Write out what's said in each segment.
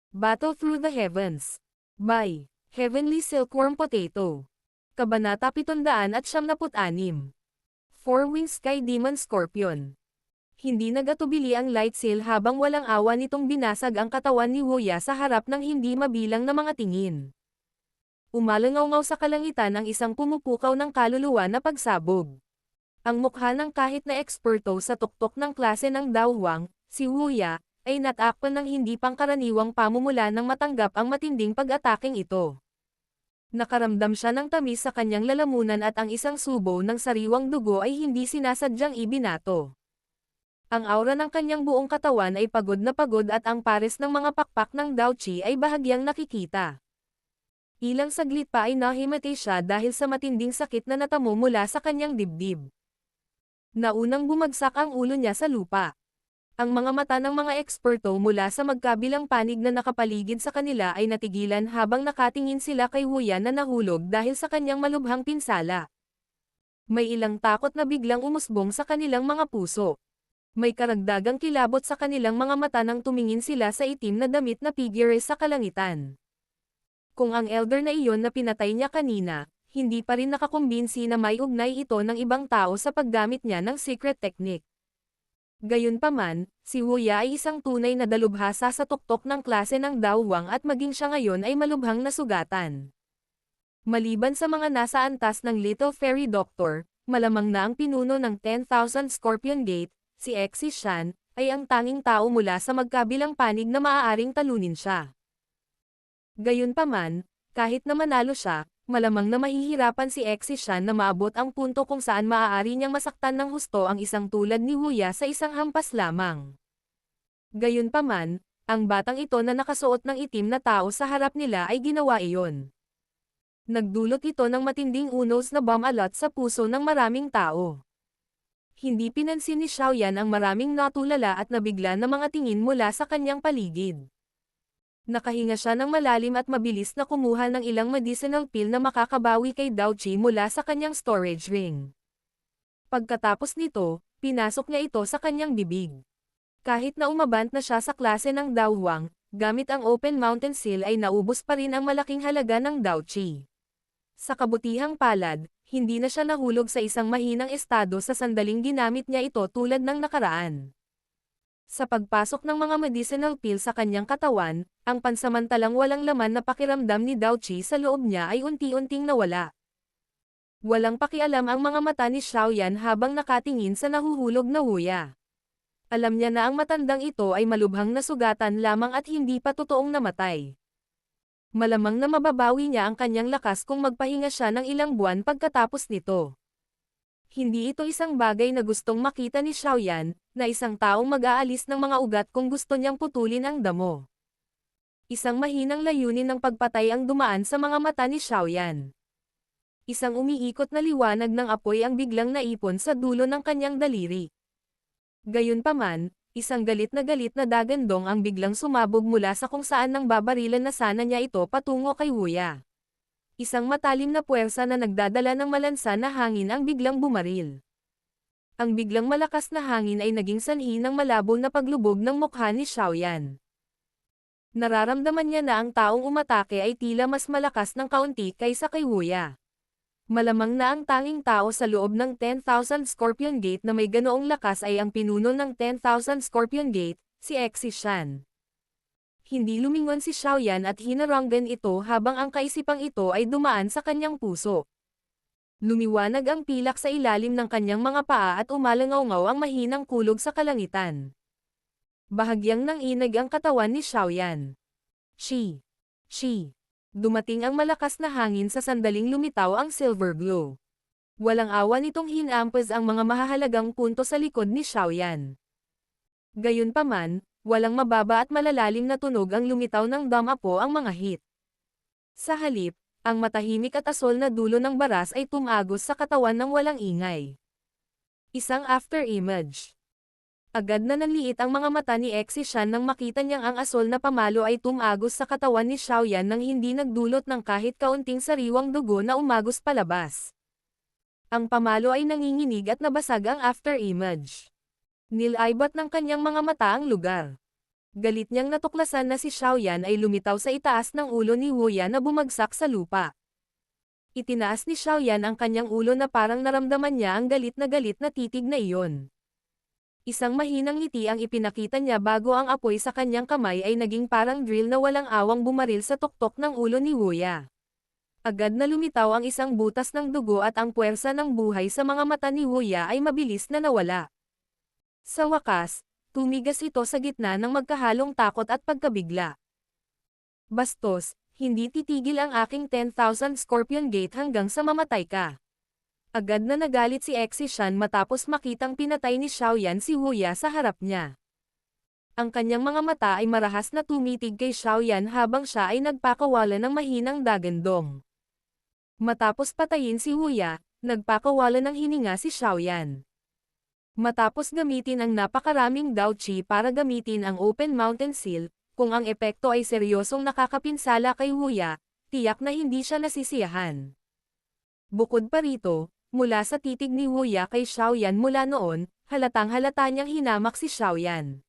Battle Through the Heavens. By Heavenly Silkworm Potato. Kabanata 776. Four Wings Sky Demon Scorpion. Hindi nagatubili ang light sail habang walang awa nitong binasag ang katawan ni Wuya sa harap ng hindi mabilang na mga tingin. Umalangaw-ngaw sa kalangitan ang isang pumupukaw ng kaluluwa na pagsabog. Ang mukha ng kahit na eksperto sa tuktok ng klase ng Daohuang, si Wuya, ay natakpan ng hindi pangkaraniwang pamumula nang matanggap ang matinding pag-ataking ito. Nakaramdam siya ng tamis sa kanyang lalamunan at ang isang subo ng sariwang dugo ay hindi sinasadyang ibinato. Ang aura ng kanyang buong katawan ay pagod na pagod at ang pares ng mga pakpak ng Daochi ay bahagyang nakikita. Ilang saglit pa ay nahimatay siya dahil sa matinding sakit na natamo mula sa kanyang dibdib. Naunang bumagsak ang ulo niya sa lupa. Ang mga mata ng mga eksperto mula sa magkabilang panig na nakapaligid sa kanila ay natigilan habang nakatingin sila kay Wuya na nahulog dahil sa kanyang malubhang pinsala. May ilang takot na biglang umusbong sa kanilang mga puso. May karagdagang kilabot sa kanilang mga mata nang tumingin sila sa itim na damit na figure sa kalangitan. Kung ang elder na iyon na pinatay niya kanina, hindi pa rin nakakumbinsi na may ugnay ito ng ibang tao sa paggamit niya ng secret technique. Gayunpaman, si Wuya ay isang tunay na dalubhasa sa tuktok ng klase ng Daohuang at maging siya ngayon ay malubhang nasugatan. Maliban sa mga nasa antas ng Little Fairy Doctor, malamang na ang pinuno ng 10,000 Scorpion Gate, si Exi Shan, ay ang tanging tao mula sa magkabilang panig na maaaring talunin siya. Gayunpaman, kahit na manalo siya, malamang na mahihirapan si Exi Shan na maabot ang punto kung saan maaari niyang masaktan ng husto ang isang tulad ni Wuya sa isang hampas lamang. Gayunpaman, ang batang ito na nakasuot ng itim na tao sa harap nila ay ginawa iyon. Nagdulot ito ng matinding unos na bomb alot sa puso ng maraming tao. Hindi pinansin ni Xiaoyan ang maraming natulala at nabigla na mga tingin mula sa kanyang paligid. Nakahinga siya ng malalim at mabilis na kumuha ng ilang medicinal pill na makakabawi kay Daochi mula sa kanyang storage ring. Pagkatapos nito, pinasok niya ito sa kanyang bibig. Kahit na umabant na siya sa klase ng Daohuang, gamit ang Open Mountain Seal ay naubos pa rin ang malaking halaga ng Daochi. Sa kabutihang palad, hindi na siya nahulog sa isang mahinang estado sa sandaling ginamit niya ito tulad ng nakaraan. Sa pagpasok ng mga medicinal pill sa kanyang katawan, ang pansamantalang walang laman na pakiramdam ni Daochi sa loob niya ay unti-unting nawala. Walang pakialam ang mga mata ni Xiaoyan habang nakatingin sa nahuhulog na Wuya. Alam niya na ang matandang ito ay malubhang nasugatan lamang at hindi pa totoong namatay. Malamang na mababawi niya ang kanyang lakas kung magpahinga siya ng ilang buwan pagkatapos nito. Hindi ito isang bagay na gustong makita ni Xiaoyan, na isang taong mag-aalis ng mga ugat kung gusto niyang putulin ang damo. Isang mahinang layunin ng pagpatay ang dumaan sa mga mata ni Xiaoyan. Isang umiikot na liwanag ng apoy ang biglang naipon sa dulo ng kanyang daliri. Gayunpaman, isang galit na dagandong ang biglang sumabog mula sa kung saan nang babarilan na sana niya ito patungo kay Wuya. Isang matalim na puwersa na nagdadala ng malansa na hangin ang biglang bumaril. Ang biglang malakas na hangin ay naging sanhi ng malabo na paglubog ng mukha ni Xiaoyan. Nararamdaman niya na ang taong umatake ay tila mas malakas ng kaunti kaysa kay Wuya. Malamang na ang tanging tao sa loob ng 10,000 Scorpion Gate na may ganoong lakas ay ang pinuno ng 10,000 Scorpion Gate, si Exi Shan. Hindi lumingon si Xiaoyan at hinaranggan ito habang ang kaisipang ito ay dumaan sa kanyang puso. Lumiwanag ang pilak sa ilalim ng kanyang mga paa at umalangaw-ngaw ang mahinang kulog sa kalangitan. Bahagyang nanginag ang katawan ni Xiaoyan. Shi! Shi! Dumating ang malakas na hangin sa sandaling lumitaw ang silver glow. Walang awa nitong hinampas ang mga mahahalagang punto sa likod ni Xiaoyan. Gayunpaman, walang mababa at malalalim na tunog ang lumitaw ng damapo ang mga hit. Sa halip, ang matahimik at asol na dulo ng baras ay tumagos sa katawan ng walang ingay. Isang after image. Agad na nanliit ang mga mata ni Exi Shan nang makita niyang ang asol na pamalo ay tumagos sa katawan ni Xiaoyan nang hindi nagdulot ng kahit kaunting sariwang dugo na umagos palabas. Ang pamalo ay nanginginig at nabasag ang after image. Nilaibat ng kanyang mga mata ang lugar. Galit niyang natuklasan na si Xiaoyan ay lumitaw sa itaas ng ulo ni Wuya na bumagsak sa lupa. Itinaas ni Xiaoyan ang kanyang ulo na parang naramdaman niya ang galit na titig na iyon. Isang mahinang ngiti ang ipinakita niya bago ang apoy sa kanyang kamay ay naging parang drill na walang awang bumaril sa tuktok ng ulo ni Wuya. Agad na lumitaw ang isang butas ng dugo at ang puwersa ng buhay sa mga mata ni Wuya ay mabilis na nawala. Sa wakas, tumigas ito sa gitna ng magkahalong takot at pagkabigla. Bastos, hindi titigil ang aking 10,000 Scorpion Gate hanggang sa mamatay ka. Agad na nagalit si Exishan matapos makitang pinatay ni Xiaoyan si Wuya sa harap niya. Ang kanyang mga mata ay marahas na tumitig kay Xiaoyan habang siya ay nagpakawala ng mahinang dagandong. Matapos patayin si Wuya, nagpakawala ng hininga si Xiaoyan. Matapos gamitin ang napakaraming Dao Qi para gamitin ang Open Mountain Seal, kung ang epekto ay seryosong nakakapinsala kay Wuya, tiyak na hindi siya nasisiyahan. Bukod pa rito, mula sa titig ni Wuya kay Xiaoyan mula noon, halatang-halata niyang hinamak si Xiaoyan.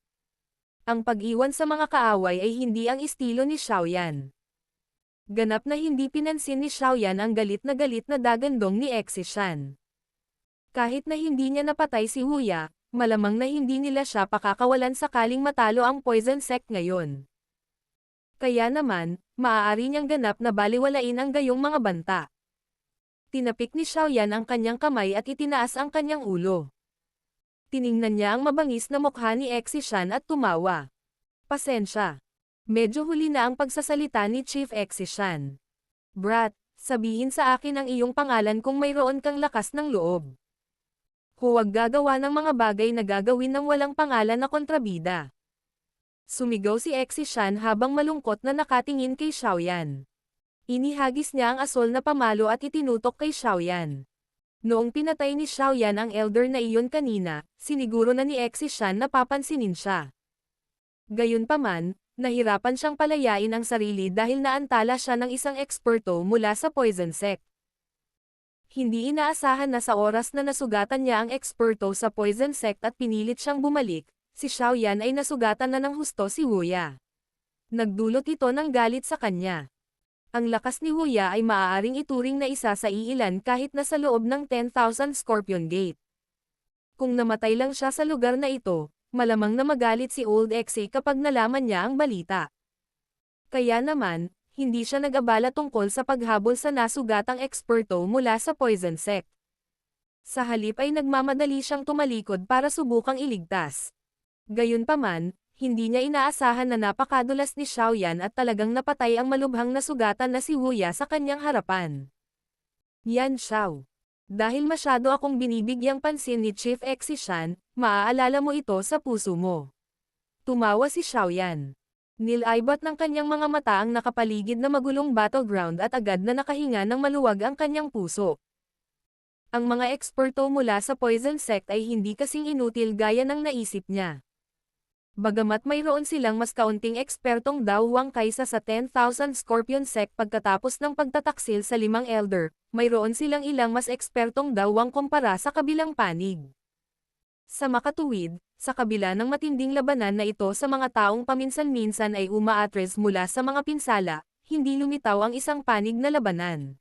Ang pag-iwan sa mga kaaway ay hindi ang estilo ni Xiaoyan. Ganap na hindi pinansin ni Xiaoyan ang galit na dagandong ni Exishan. Kahit na hindi niya napatay si Wuya, malamang na hindi nila siya pakakawalan sakaling matalo ang Poison Sect ngayon. Kaya naman, maaari niyang ganap na baliwalain ang gayong mga banta. Tinapik ni Xiaoyan ang kanyang kamay at itinaas ang kanyang ulo. Tiningnan niya ang mabangis na mukha ni Exishan at tumawa. Pasensya. Medyo huli na ang pagsasalita ni Chief Exishan. Brat, sabihin sa akin ang iyong pangalan kung mayroon kang lakas ng loob. Huwag gagawa ng mga bagay na gagawin ng walang pangalan na kontrabida. Sumigaw si Exishan habang malungkot na nakatingin kay Xiaoyan. Inihagis niya ang asol na pamalo at itinutok kay Xiaoyan. Noong pinatay ni Xiaoyan ang elder na iyon kanina, siniguro na ni Exishan na papansinin siya. Gayunpaman, nahirapan siyang palayain ang sarili dahil naantala siya ng isang eksperto mula sa Poison Sect. Hindi inaasahan na sa oras na nasugatan niya ang eksperto sa Poison Sect at pinilit siyang bumalik, si Xiaoyan ay nasugatan na ng husto si Wuya. Nagdulot ito ng galit sa kanya. Ang lakas ni Wuya ay maaaring ituring na isa sa iilan kahit na sa loob ng 10,000 Scorpion Gate. Kung namatay lang siya sa lugar na ito, malamang na magalit si Old Exe kapag nalaman niya ang balita. Kaya naman, hindi siya nag-abala tungkol sa paghabol sa nasugatang eksperto mula sa Poison Sect. Sa halip ay nagmamadali siyang tumalikod para subukang iligtas. Gayunpaman, hindi niya inaasahan na napakadulas ni Xiaoyan at talagang napatay ang malubhang nasugatan na si Wuya sa kanyang harapan. Yan Xiao. Dahil masyado akong binibigyang pansin ni Chief Exishan, maaalala mo ito sa puso mo. Tumawa si Xiaoyan. Nilaibat ng kanyang mga mata ang nakapaligid na magulong battleground at agad na nakahinga ng maluwag ang kanyang puso. Ang mga eksperto mula sa Poison Sect ay hindi kasing inutil gaya ng naisip niya. Bagamat mayroon silang mas kaunting ekspertong dawang kaysa sa 10,000 Scorpion Sect pagkatapos ng pagtataksil sa 5 Elder, mayroon silang ilang mas ekspertong dawang kumpara sa kabilang panig. Sa makatuwid, sa kabila ng matinding labanan na ito sa mga taong paminsan-minsan ay umaatres mula sa mga pinsala, hindi lumitaw ang isang panig na labanan.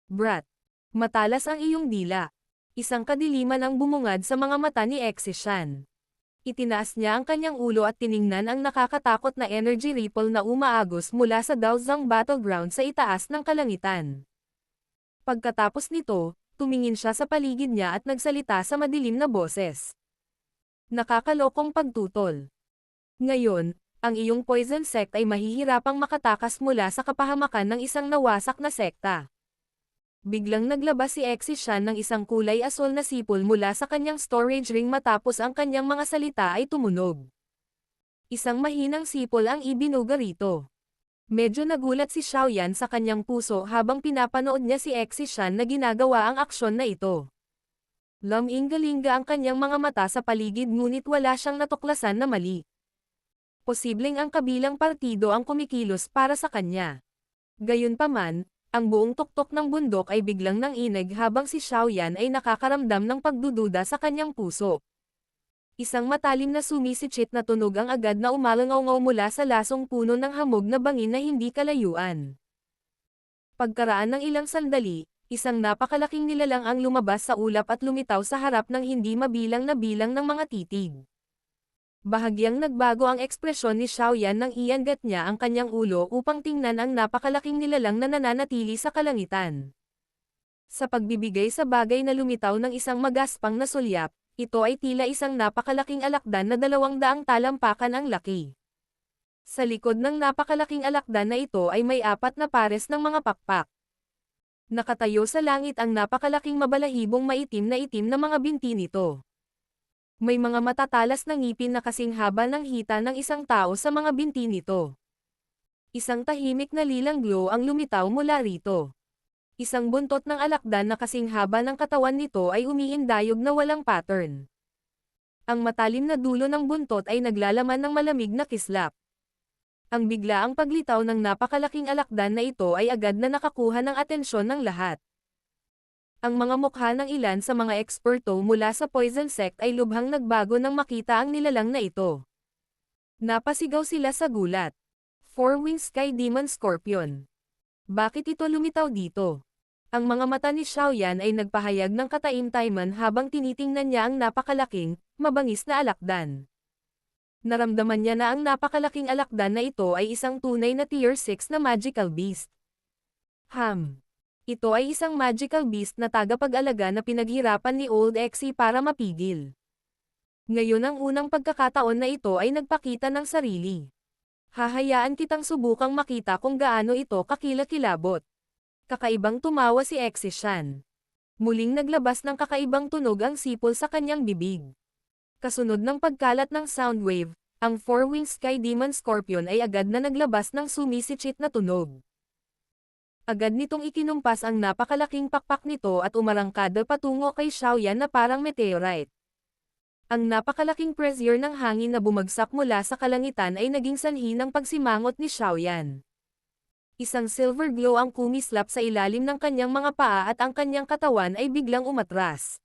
Brat. Matalas ang iyong dila. Isang kadiliman ang bumungad sa mga mata ni Exishan. Itinaas niya ang kanyang ulo at tiningnan ang nakakatakot na energy ripple na umaagos mula sa Daozang Battleground sa itaas ng kalangitan. Pagkatapos nito, tumingin siya sa paligid niya at nagsalita sa madilim na boses. Nakakalokong pagtutol. Ngayon, ang iyong Poison Sect ay mahihirapang makatakas mula sa kapahamakan ng isang nawasak na sekta. Biglang naglabas si Exishan ng isang kulay asol na sipol mula sa kanyang storage ring matapos ang kanyang mga salita ay tumunog. Isang mahinang sipol ang ibinuga rito. Medyo nagulat si Xiaoyan sa kanyang puso habang pinapanood niya si Exishan na ginagawa ang aksyon na ito. Laminggalinga ang kanyang mga mata sa paligid ngunit wala siyang natuklasan na mali. Posibleng ang kabilang partido ang kumikilos para sa kanya. Gayunpaman, ang buong tuktok ng bundok ay biglang nanginig habang si Xiaoyan ay nakakaramdam ng pagdududa sa kanyang puso. Isang matalim na sumisitsit na tunog ang agad na umalangaw mula sa lasong puno ng hamog na bangin na hindi kalayuan. Pagkaraan ng ilang sandali, isang napakalaking nilalang ang lumabas sa ulap at lumitaw sa harap ng hindi mabilang na bilang ng mga titig. Bahagyang nagbago ang ekspresyon ni Xiaoyan nang iangat niya ang kanyang ulo upang tingnan ang napakalaking nilalang na nananatili sa kalangitan. Sa pagbibigay sa bagay na lumitaw ng isang magaspang na sulyap, ito ay tila isang napakalaking alakdan na 200 talampakan ang laki. Sa likod ng napakalaking alakdan na ito ay may 4 na pares ng mga pakpak. Nakatayo sa langit ang napakalaking mabalahibong maitim na mga binti nito. May mga matatalas na ngipin na kasing haba ng hita ng isang tao sa mga binti nito. Isang tahimik na lilang glow ang lumitaw mula rito. Isang buntot ng alakdan na kasing haba ng katawan nito ay umiindayog na walang pattern. Ang matalim na dulo ng buntot ay naglalaman ng malamig na kislap. Ang biglaang paglitaw ng napakalaking alakdan na ito ay agad na nakakuha ng atensyon ng lahat. Ang mga mukha ng ilan sa mga eksperto mula sa Poison Sect ay lubhang nagbago nang makita ang nilalang na ito. Napasigaw sila sa gulat. Four-winged Sky Demon Scorpion. Bakit ito lumitaw dito? Ang mga mata ni Xiaoyan ay nagpahayag ng kataimtayman habang tinitingnan niya ang napakalaking, mabangis na alakdan. Naramdaman niya na ang napakalaking alakdan na ito ay isang tunay na Tier 6 na magical beast. Ito ay isang magical beast na tagapag-alaga na pinaghirapan ni Old Exi para mapigil. Ngayon ang unang pagkakataon na ito ay nagpakita ng sarili. Hahayaan kitang subukang makita kung gaano ito kakilakilabot. Kakaibang tumawa si Exi Shan. Muling naglabas ng kakaibang tunog ang sipol sa kanyang bibig. Kasunod ng pagkalat ng sound wave, ang Four-winged Sky Demon Scorpion ay agad na naglabas ng sumisitsit na tunog. Agad nitong ikinumpas ang napakalaking pakpak nito at umarangkada patungo kay Xiaoyan na parang meteorite. Ang napakalaking pressure ng hangin na bumagsak mula sa kalangitan ay naging sanhi ng pagsimangot ni Xiaoyan. Isang silver glow ang kumislap sa ilalim ng kanyang mga paa at ang kanyang katawan ay biglang umatras.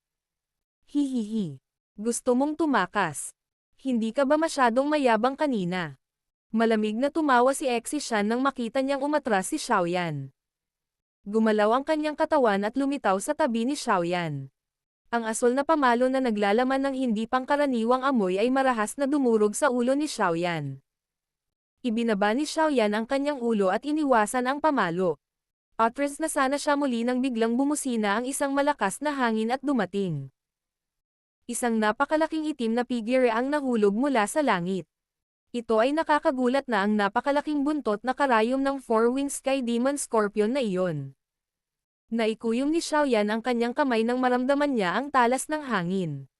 Hihihi. Gusto mong tumakas? Hindi ka ba masyadong mayabang kanina? Malamig na tumawa si Exi Shan nang makita niyang umatras si Xiaoyan. Gumalaw ang kanyang katawan at lumitaw sa tabi ni Xiaoyan. Ang asul na pamalo na naglalaman ng hindi pangkaraniwang amoy ay marahas na dumurog sa ulo ni Xiaoyan. Ibinaba ni Xiaoyan ang kanyang ulo at iniwasan ang pamalo. Atras na sana siya muli nang biglang bumusina ang isang malakas na hangin at dumating. Isang napakalaking itim na figure ang nahulog mula sa langit. Ito ay nakakagulat na ang napakalaking buntot na karayom ng Four-winged Sky Demon Scorpion na iyon. Naikuyom ni Xiaoyan ang kanyang kamay nang maramdaman niya ang talas ng hangin.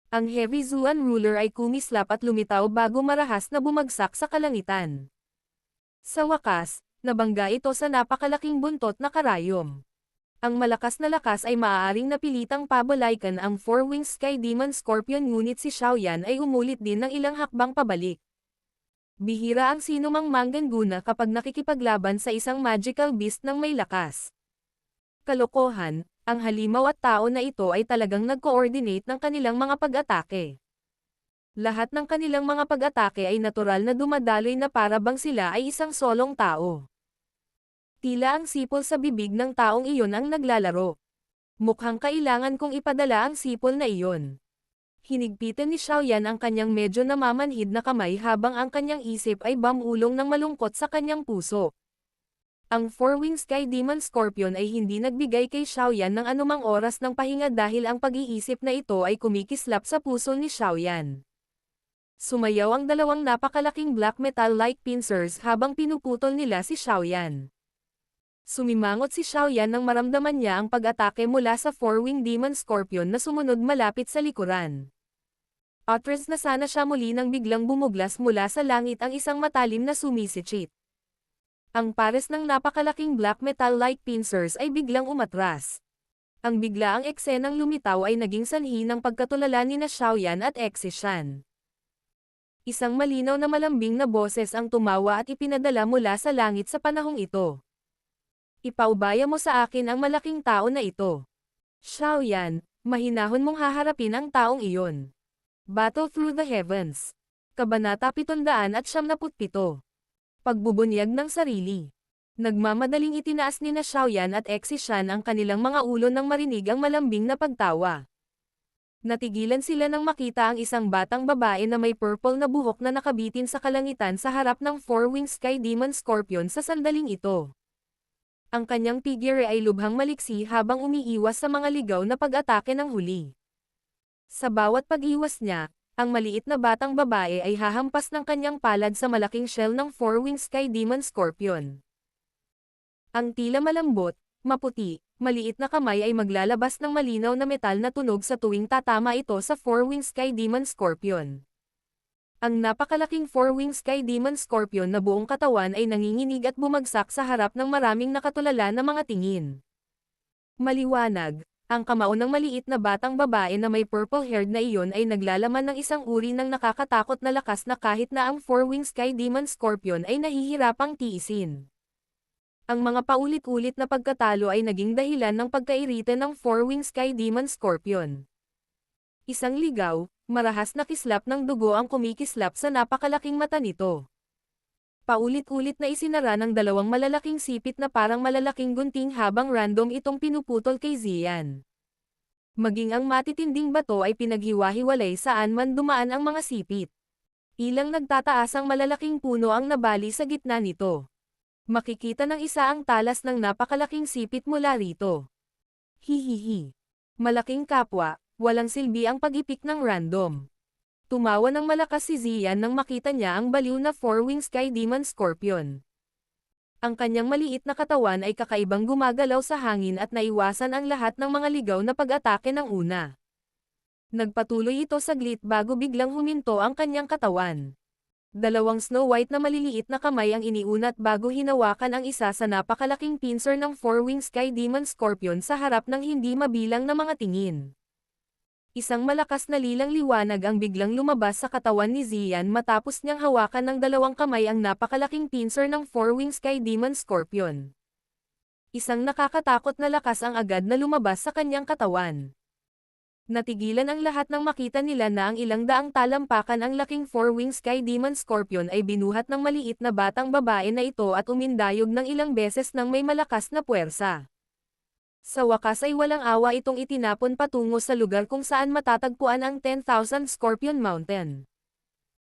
Ang Heavy Zuan Ruler ay kumislap at lumitaw bago marahas na bumagsak sa kalangitan. Sa wakas, nabangga ito sa napakalaking buntot na karayom. Ang malakas na lakas ay maaaring napilitang pabalaykan ang Four-winged Sky Demon Scorpion ngunit si Xiaoyan ay umulit din ng ilang hakbang pabalik. Bihira ang sinumang manggaguna kapag nakikipaglaban sa isang magical beast ng may lakas. Kalokohan, ang halimaw at tao na ito ay talagang nag-coordinate ng kanilang mga pag-atake. Lahat ng kanilang mga pag-atake ay natural na dumadaloy na para bang sila ay isang solong tao. Tila ang sipol sa bibig ng taong iyon ang naglalaro. Mukhang kailangan kong ipadala ang sipol na iyon. Hinigpitan ni Xiaoyan ang kanyang medyo namamanhid na kamay habang ang kanyang isip ay bumulong ng malungkot sa kanyang puso. Ang Four-winged Sky Demon Scorpion ay hindi nagbigay kay Xiaoyan ng anumang oras ng pahinga dahil ang pag-iisip na ito ay kumikislap sa puso ni Xiaoyan. Sumayaw ang dalawang napakalaking black metal-like pincers habang pinuputol nila si Xiaoyan. Sumimangot si Xiaoyan nang maramdaman niya ang pag-atake mula sa Four-winged Demon Scorpion na sumunod malapit sa likuran. Atras na sana siya muli nang biglang bumuglas mula sa langit ang isang matalim na sumisitsit. Ang pares ng napakalaking black metal-like pincers ay biglang umatras. Ang biglaang eksenang lumitaw ay naging sanhi ng pagkatulala ni Xiaoyan at Exi Shan. Isang malinaw na malambing na boses ang tumawa at ipinadala mula sa langit sa panahong ito. Ipaubaya mo sa akin ang malaking tao na ito. Xiaoyan, mahinahon mong haharapin ang taong iyon. Battle Through the Heavens. Kabanata 777. Pagbubunyag ng sarili. Nagmamadaling itinaas ni na Xiaoyan at Exishan ang kanilang mga ulo nang marinig ang malambing na pagtawa. Natigilan sila nang makita ang isang batang babae na may purple na buhok na nakabitin sa kalangitan sa harap ng Four-Winged Sky Demon Scorpion sa sandaling ito. Ang kanyang figure ay lubhang maliksi habang umiiwas sa mga ligaw na pag-atake ng huli. Sa bawat pag-iwas niya, ang maliit na batang babae ay hahampas ng kanyang palad sa malaking shell ng Four-Winged Sky Demon Scorpion. Ang tila malambot, maputi, maliit na kamay ay maglalabas ng malinaw na metal na tunog sa tuwing tatama ito sa Four-Winged Sky Demon Scorpion. Ang napakalaking Four-Winged Sky Demon Scorpion na buong katawan ay nanginginig at bumagsak sa harap ng maraming nakatulala na mga tingin. Maliwanag. Ang kamao ng maliit na batang babae na may purple-haired na iyon ay naglalaman ng isang uri ng nakakatakot na lakas na kahit na ang Four-Winged Sky Demon Scorpion ay nahihirapang tiisin. Ang mga paulit-ulit na pagkatalo ay naging dahilan ng pagkairita ng Four-Winged Sky Demon Scorpion. Isang ligaw, marahas na kislap ng dugo ang kumikislap sa napakalaking mata nito. Paulit-ulit na isinara ng dalawang malalaking sipit na parang malalaking gunting habang random itong pinuputol kay Zian. Maging ang matitinding bato ay pinaghiwa-hiwalay saan man dumaan ang mga sipit. Ilang nagtataas ang malalaking puno ang nabali sa gitna nito. Makikita ng isa ang talas ng napakalaking sipit mula rito. Hihihi. Malaking kapwa, walang silbi ang pag-ipik ng random. Tumawa ng malakas si Zian nang makita niya ang baliw na Four-Winged Sky Demon Scorpion. Ang kanyang maliit na katawan ay kakaibang gumagalaw sa hangin at naiwasan ang lahat ng mga ligaw na pag-atake ng una. Nagpatuloy ito saglit bago biglang huminto ang kanyang katawan. Dalawang Snow White na maliliit na kamay ang iniunat bago hinawakan ang isa sa napakalaking pincer ng Four-Winged Sky Demon Scorpion sa harap ng hindi mabilang na mga tingin. Isang malakas na lilang liwanag ang biglang lumabas sa katawan ni Zian matapos niyang hawakan ng dalawang kamay ang napakalaking pincer ng Four-Winged Sky Demon Scorpion. Isang nakakatakot na lakas ang agad na lumabas sa kanyang katawan. Natigilan ang lahat nang makita nila na ang ilang daang talampakan ang laking Four-Winged Sky Demon Scorpion ay binuhat ng maliit na batang babae na ito at umindayog ng ilang beses ng may malakas na puwersa. Sa wakas ay walang awa itong itinapon patungo sa lugar kung saan matatagpuan ang 10,000 Scorpion Mountain.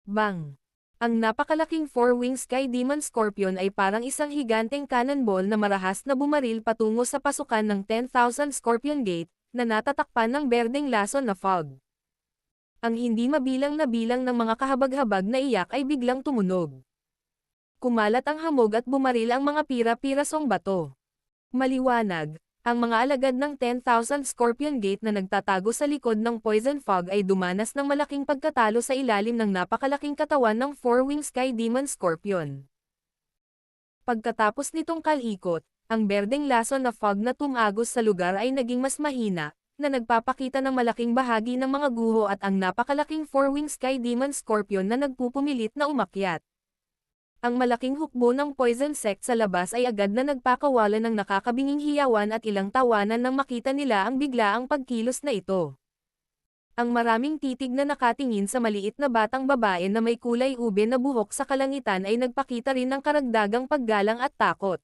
Bang! Ang napakalaking Four-Winged Sky Demon Scorpion ay parang isang higanteng cannonball na marahas na bumaril patungo sa pasukan ng 10,000 Scorpion Gate, na natatakpan ng berdeng laso na fog. Ang hindi mabilang na bilang ng mga kahabag-habag na iyak ay biglang tumunog. Kumalat ang hamog at bumaril ang mga pira-pirasong bato. Maliwanag. Ang mga alagad ng 10,000 Scorpion Gate na nagtatago sa likod ng Poison Fog ay dumanas ng malaking pagkatalo sa ilalim ng napakalaking katawan ng Four-Winged Sky Demon Scorpion. Pagkatapos nitong kalikot, ang berdeng laso na fog na tumagos sa lugar ay naging mas mahina, na nagpapakita ng malaking bahagi ng mga guho at ang napakalaking Four-Winged Sky Demon Scorpion na nagpupumilit na umakyat. Ang malaking hukbo ng Poison Sect sa labas ay agad na nagpakawala ng nakakabinging hiyawan at ilang tawanan nang makita nila ang biglaang pagkilos na ito. Ang maraming titig na nakatingin sa maliit na batang babae na may kulay ube na buhok sa kalangitan ay nagpakita rin ng karagdagang paggalang at takot.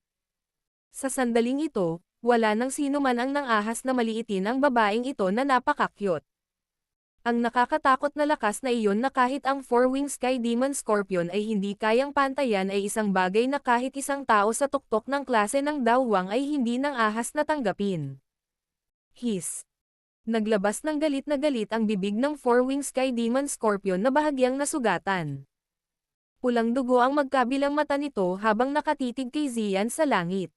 Sa sandaling ito, wala nang sino man ang nangahas na maliitin ang babaeng ito na napakakyot. Ang nakakatakot na lakas na iyon na kahit ang Four-Winged Sky Demon Scorpion ay hindi kayang pantayan ay isang bagay na kahit isang tao sa tuktok ng klase ng Dawang ay hindi nang ahas na tanggapin. Hiss! Naglabas ng galit na galit ang bibig ng Four-Winged Sky Demon Scorpion na bahagyang nasugatan. Pulang dugo ang magkabilang mata nito habang nakatitig kay Zian sa langit.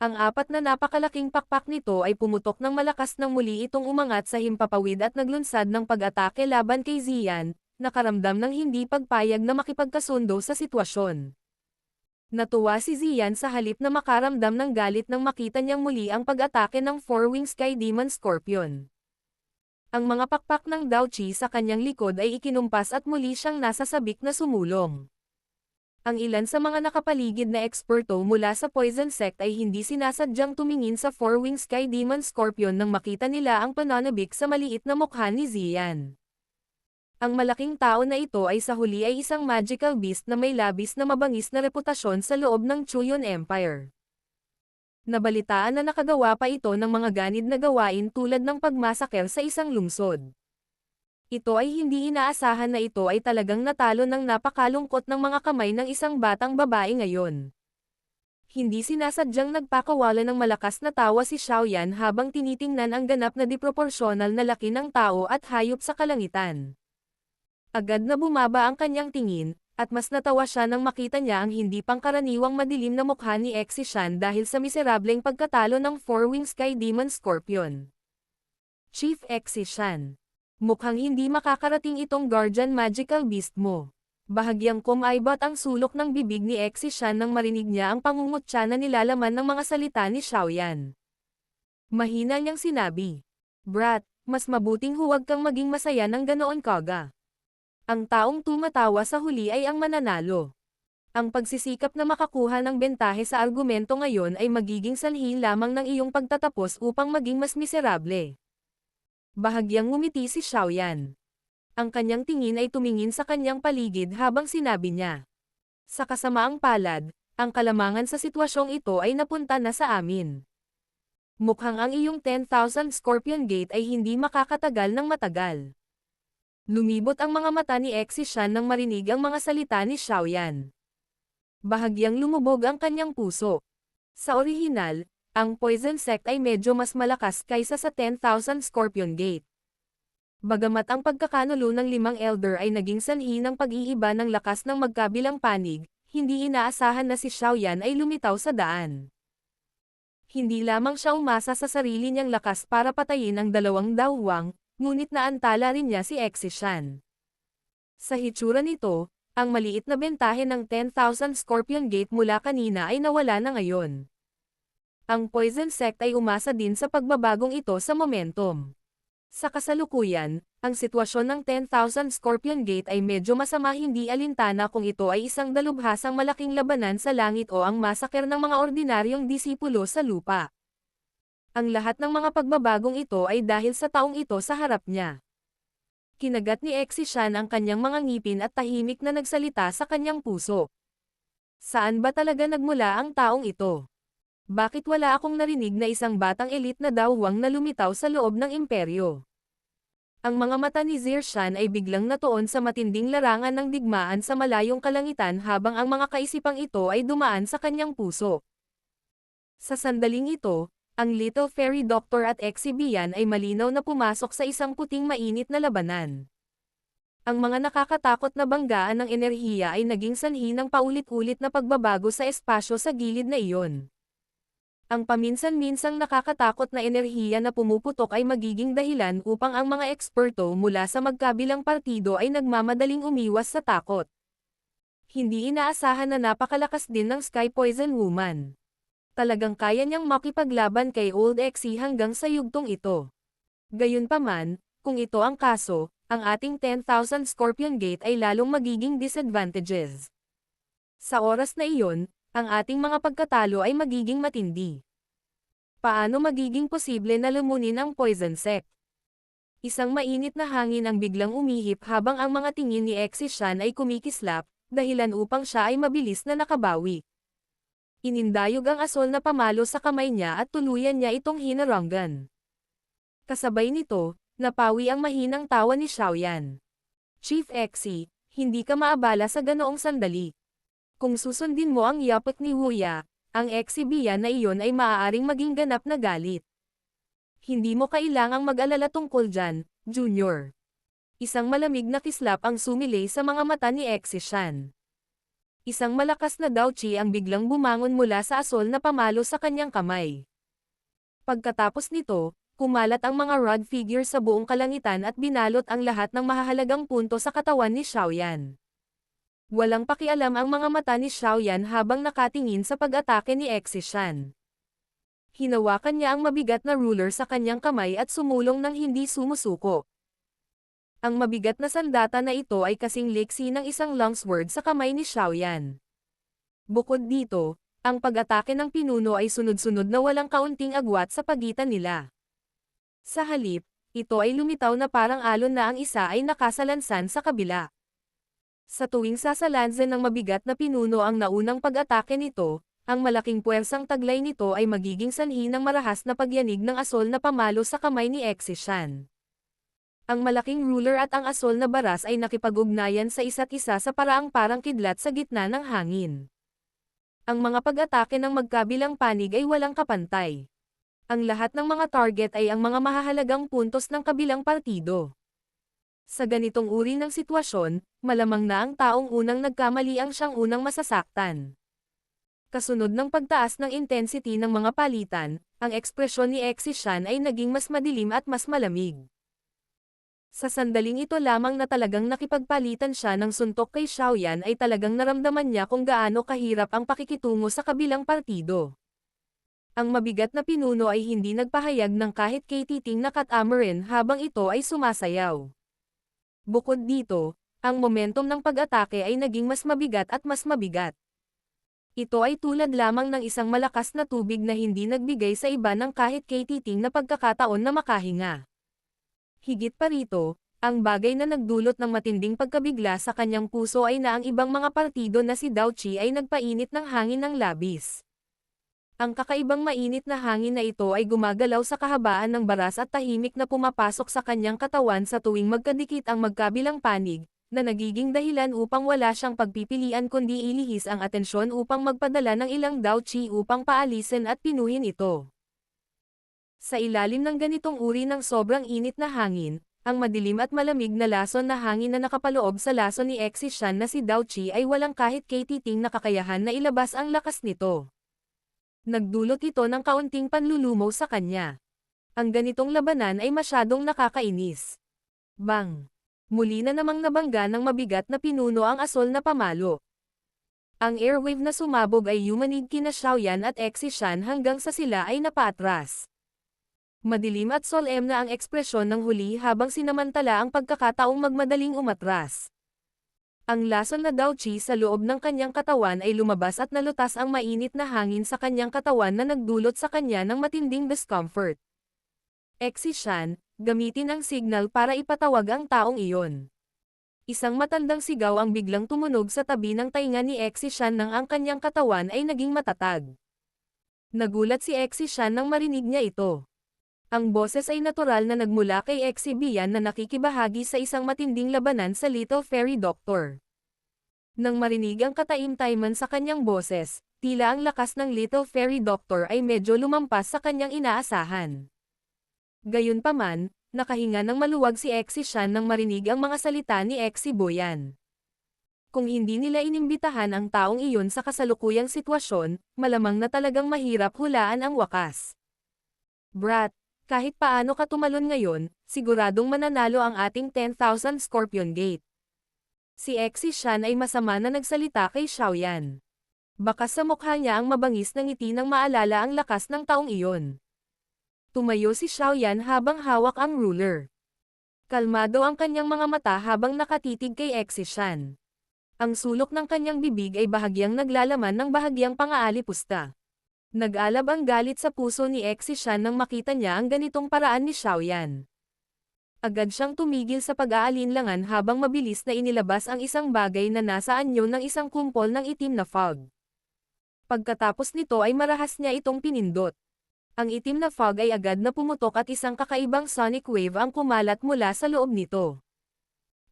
Ang apat na napakalaking pakpak nito ay pumutok ng malakas nang muli itong umangat sa himpapawid at naglunsad ng pag-atake laban kay Zian, nakaramdam ng hindi pagpayag na makipagkasundo sa sitwasyon. Natuwa si Zian sa halip na makaramdam ng galit nang makita niyang muli ang pag-atake ng Four-Winged Sky Demon Scorpion. Ang mga pakpak ng Daochi sa kanyang likod ay ikinumpas at muli siyang nasa sabik na sumulong. Ang ilan sa mga nakapaligid na eksperto mula sa Poison Sect ay hindi sinasadyang tumingin sa Four-Winged Sky Demon Scorpion nang makita nila ang pananabik sa maliit na mukha ni Zian. Ang malaking tao na ito ay sa huli ay isang magical beast na may labis na mabangis na reputasyon sa loob ng Chuyon Empire. Nabalitaan na nakagawa pa ito ng mga ganid na gawain tulad ng pagmasaker sa isang lungsod. Ito ay hindi inaasahan na ito ay talagang natalo ng napakalungkot ng mga kamay ng isang batang babae ngayon. Hindi sinasadyang nagpakawala ng malakas na tawa si Xiaoyan habang tinitingnan ang ganap na diproporsyonal na laki ng tao at hayop sa kalangitan. Agad na bumaba ang kanyang tingin, at mas natawa siya nang makita niya ang hindi pangkaraniwang madilim na mukha ni Exishan dahil sa miserableng pagkatalo ng Four-Wing Sky Demon Scorpion. Chief Exishan. Mukhang hindi makakarating itong Guardian Magical Beast mo. Bahagyang kumaibot ang sulok ng bibig ni Exishan nang marinig niya ang pangungutya na nilalaman ng mga salita ni Xiaoyan. Mahina niyang sinabi, "Brat, mas mabuting huwag kang maging masaya ng ganoon kaga. Ang taong tumatawa sa huli ay ang mananalo. Ang pagsisikap na makakuha ng bentahe sa argumento ngayon ay magiging sanhi lamang ng iyong pagtatapos upang maging mas miserable." Bahagyang ngumiti si Xiaoyan. Ang kanyang tingin ay tumingin sa kanyang paligid habang sinabi niya, "Sa kasamaang palad, ang kalamangan sa sitwasyong ito ay napunta na sa amin. Mukhang ang iyong 10,000 Scorpion Gate ay hindi makakatagal ng matagal." Lumibot ang mga mata ni Exishan nang marinig ang mga salita ni Xiaoyan. Bahagyang lumubog ang kanyang puso. Sa orihinal, ang Poison Sect ay medyo mas malakas kaysa sa 10,000 Scorpion Gate. Bagamat ang pagkakanulo ng 5 Elder ay naging sanhi ng pag-iiba ng lakas ng magkabilang panig, hindi inaasahan na si Xiaoyan ay lumitaw sa daan. Hindi lamang siya umasa sa sarili niyang lakas para patayin ang dalawang dawwang, ngunit naantala rin niya si Exishan. Sa hitsura nito, ang maliit na bentahe ng 10,000 Scorpion Gate mula kanina ay nawala na ngayon. Ang Poison Sect ay umasa din sa pagbabagong ito sa momentum. Sa kasalukuyan, ang sitwasyon ng 10,000 Scorpion Gate ay medyo masama, hindi alintana kung ito ay isang dalubhasang malaking labanan sa langit o ang masaker ng mga ordinaryong disipulo sa lupa. Ang lahat ng mga pagbabagong ito ay dahil sa taong ito sa harap niya. Kinagat ni Exishan ang kanyang mga ngipin at tahimik na nagsalita sa kanyang puso. Saan ba talaga nagmula ang taong ito? Bakit wala akong narinig na isang batang elite na dawwang na lumitaw sa loob ng imperyo? Ang mga mata ni Zirshan ay biglang natuon sa matinding larangan ng digmaan sa malayong kalangitan habang ang mga kaisipang ito ay dumaan sa kanyang puso. Sa sandaling ito, ang Little Fairy Doctor at Exibian ay malinaw na pumasok sa isang puting mainit na labanan. Ang mga nakakatakot na banggaan ng enerhiya ay naging sanhi ng paulit-ulit na pagbabago sa espasyo sa gilid na iyon. Ang paminsan-minsang nakakatakot na enerhiya na pumuputok ay magiging dahilan upang ang mga eksperto mula sa magkabilang partido ay nagmamadaling umiwas sa takot. Hindi inaasahan na napakalakas din ng Sky Poison Woman. Talagang kaya niyang makipaglaban kay Old Exi hanggang sa yugtong ito. Gayunpaman, kung ito ang kaso, ang ating 10,000 Scorpion Gate ay lalong magiging disadvantages. Sa oras na iyon, ang ating mga pagkatalo ay magiging matindi. Paano magiging posible na lumunin ang Poison Sect? Isang mainit na hangin ang biglang umihip habang ang mga tingin ni Exishan ay kumikislap, dahilan upang siya ay mabilis na nakabawi. Inindayog ang asol na pamalo sa kamay niya at tuluyan niya itong hinaranggan. Kasabay nito, napawi ang mahinang tawa ni Xiaoyan. "Chief Exi, hindi ka maabala sa ganoong sandali. Kung susundin mo ang yapak ni Huya, ang Exibian na iyon ay maaaring maging ganap na galit. Hindi mo kailangang mag-alala tungkol dyan, Junior." Isang malamig na kislap ang sumilay sa mga mata ni Exishan. Isang malakas na Daochi ang biglang bumangon mula sa asol na pamalo sa kanyang kamay. Pagkatapos nito, kumalat ang mga rod figure sa buong kalangitan at binalot ang lahat ng mahahalagang punto sa katawan ni Xiaoyan. Walang pakialam ang mga mata ni Xiaoyan habang nakatingin sa pag-atake ni Exishan. Hinawakan niya ang mabigat na ruler sa kanyang kamay at sumulong ng hindi sumusuko. Ang mabigat na sandata na ito ay kasing liksi ng isang longsword sa kamay ni Xiaoyan. Bukod dito, ang pag-atake ng pinuno ay sunod-sunod na walang kaunting agwat sa pagitan nila. Sa halip, Ito ay lumitaw na parang alon na ang isa ay nakasalansan sa kabila. Sa tuwing sasalansan ng mabigat na pinuno ang naunang pag-atake nito, ang malaking puwersang taglay nito ay magiging sanhi ng marahas na pagyanig ng asol na pamalo sa kamay ni Exishan. Ang malaking ruler at ang asol na baras ay nakipag-ugnayan sa isa't isa sa paraang parang kidlat sa gitna ng hangin. Ang mga pag-atake ng magkabilang panig ay walang kapantay. Ang lahat ng mga target ay ang mga mahahalagang puntos ng kabilang partido. Sa ganitong uri ng sitwasyon, malamang na ang taong unang nagkamali ang siyang unang masasaktan. Kasunod ng pagtaas ng intensity ng mga palitan, ang ekspresyon ni Exishan ay naging mas madilim at mas malamig. Sa sandaling ito lamang na talagang nakipagpalitan siya ng suntok kay Xiaoyan ay talagang naramdaman niya kung gaano kahirap ang pakikitungo sa kabilang partido. Ang mabigat na pinuno ay hindi nagpahayag ng kahit kay titing na katamarin habang ito ay sumasayaw. Bukod dito, ang momentum ng pag-atake ay naging mas mabigat at mas mabigat. Ito ay tulad lamang ng isang malakas na tubig na hindi nagbigay sa iba ng kahit kay titing na pagkakataon na makahinga. Higit pa rito, ang bagay na nagdulot ng matinding pagkabigla sa kanyang puso ay na ang ibang mga partido na si Dao Qi ay nagpainit ng hangin ng labis. Ang kakaibang mainit na hangin na ito ay gumagalaw sa kahabaan ng baras at tahimik na pumapasok sa kanyang katawan sa tuwing magkadikit ang magkabilang panig, na nagiging dahilan upang wala siyang pagpipilian kundi ilihis ang atensyon upang magpadala ng ilang Dao Qi upang paalisin at pinuhin ito. Sa ilalim ng ganitong uri ng sobrang init na hangin, ang madilim at malamig na lason na hangin na nakapaloob sa lason ni Exishan na si Dao Qi ay walang kahit kay titing na kakayahan na ilabas ang lakas nito. Nagdulot ito ng kaunting panlulumo sa kanya. Ang ganitong labanan ay masyadong nakakainis. Bang! Muli na namang nabangga ng mabigat na pinuno ang asol na pamalo. Ang airwave na sumabog ay yumanig kina Xiaoyan at Exishan hanggang sa sila ay napaatras. Madilim at solemn na ang ekspresyon ng huli habang sinamantala ang pagkakataong magmadaling umatras. Ang lason na Dao Qi sa loob ng kanyang katawan ay lumabas at nalutas ang mainit na hangin sa kanyang katawan na nagdulot sa kanya ng matinding discomfort. Exishan, gamitin ang signal para ipatawag ang taong iyon. Isang matandang sigaw ang biglang tumunog sa tabi ng tainga ni Exishan nang ang kanyang katawan ay naging matatag. Nagulat si Exishan nang marinig niya ito. Ang boses ay natural na nagmula kay Exibian na nakikibahagi sa isang matinding labanan sa Little Fairy Doctor. Nang marinig ang kataimtayman sa kanyang boses, tila ang lakas ng Little Fairy Doctor ay medyo lumampas sa kanyang inaasahan. Gayunpaman, nakahinga ng maluwag si Exishan nang marinig ang mga salita ni Exiboyan. Kung hindi nila inimbitahan ang taong iyon sa kasalukuyang sitwasyon, malamang na talagang mahirap hulaan ang wakas. Brat, kahit paano ka tumalon ngayon, siguradong mananalo ang ating 10,000 Scorpion Gate. Si Exishan ay masama na nagsalita kay Xiaoyan. Baka sa mukha niya ang mabangis na ngiti nang maalala ang lakas ng taong iyon. Tumayo si Xiaoyan habang hawak ang ruler. Kalmado ang kanyang mga mata habang nakatitig kay Exishan. Ang sulok ng kanyang bibig ay bahagyang naglalaman ng bahagyang pang-aalipusta. Nag-alab ang galit sa puso ni Exishan nang makita niya ang ganitong paraan ni Xiaoyan. Agad siyang tumigil sa pag-aalinlangan habang mabilis na inilabas ang isang bagay na nasa anyo ng isang kumpol ng itim na fog. Pagkatapos nito ay marahas niya itong pinindot. Ang itim na fog ay agad na pumutok at isang kakaibang sonic wave ang kumalat mula sa loob nito.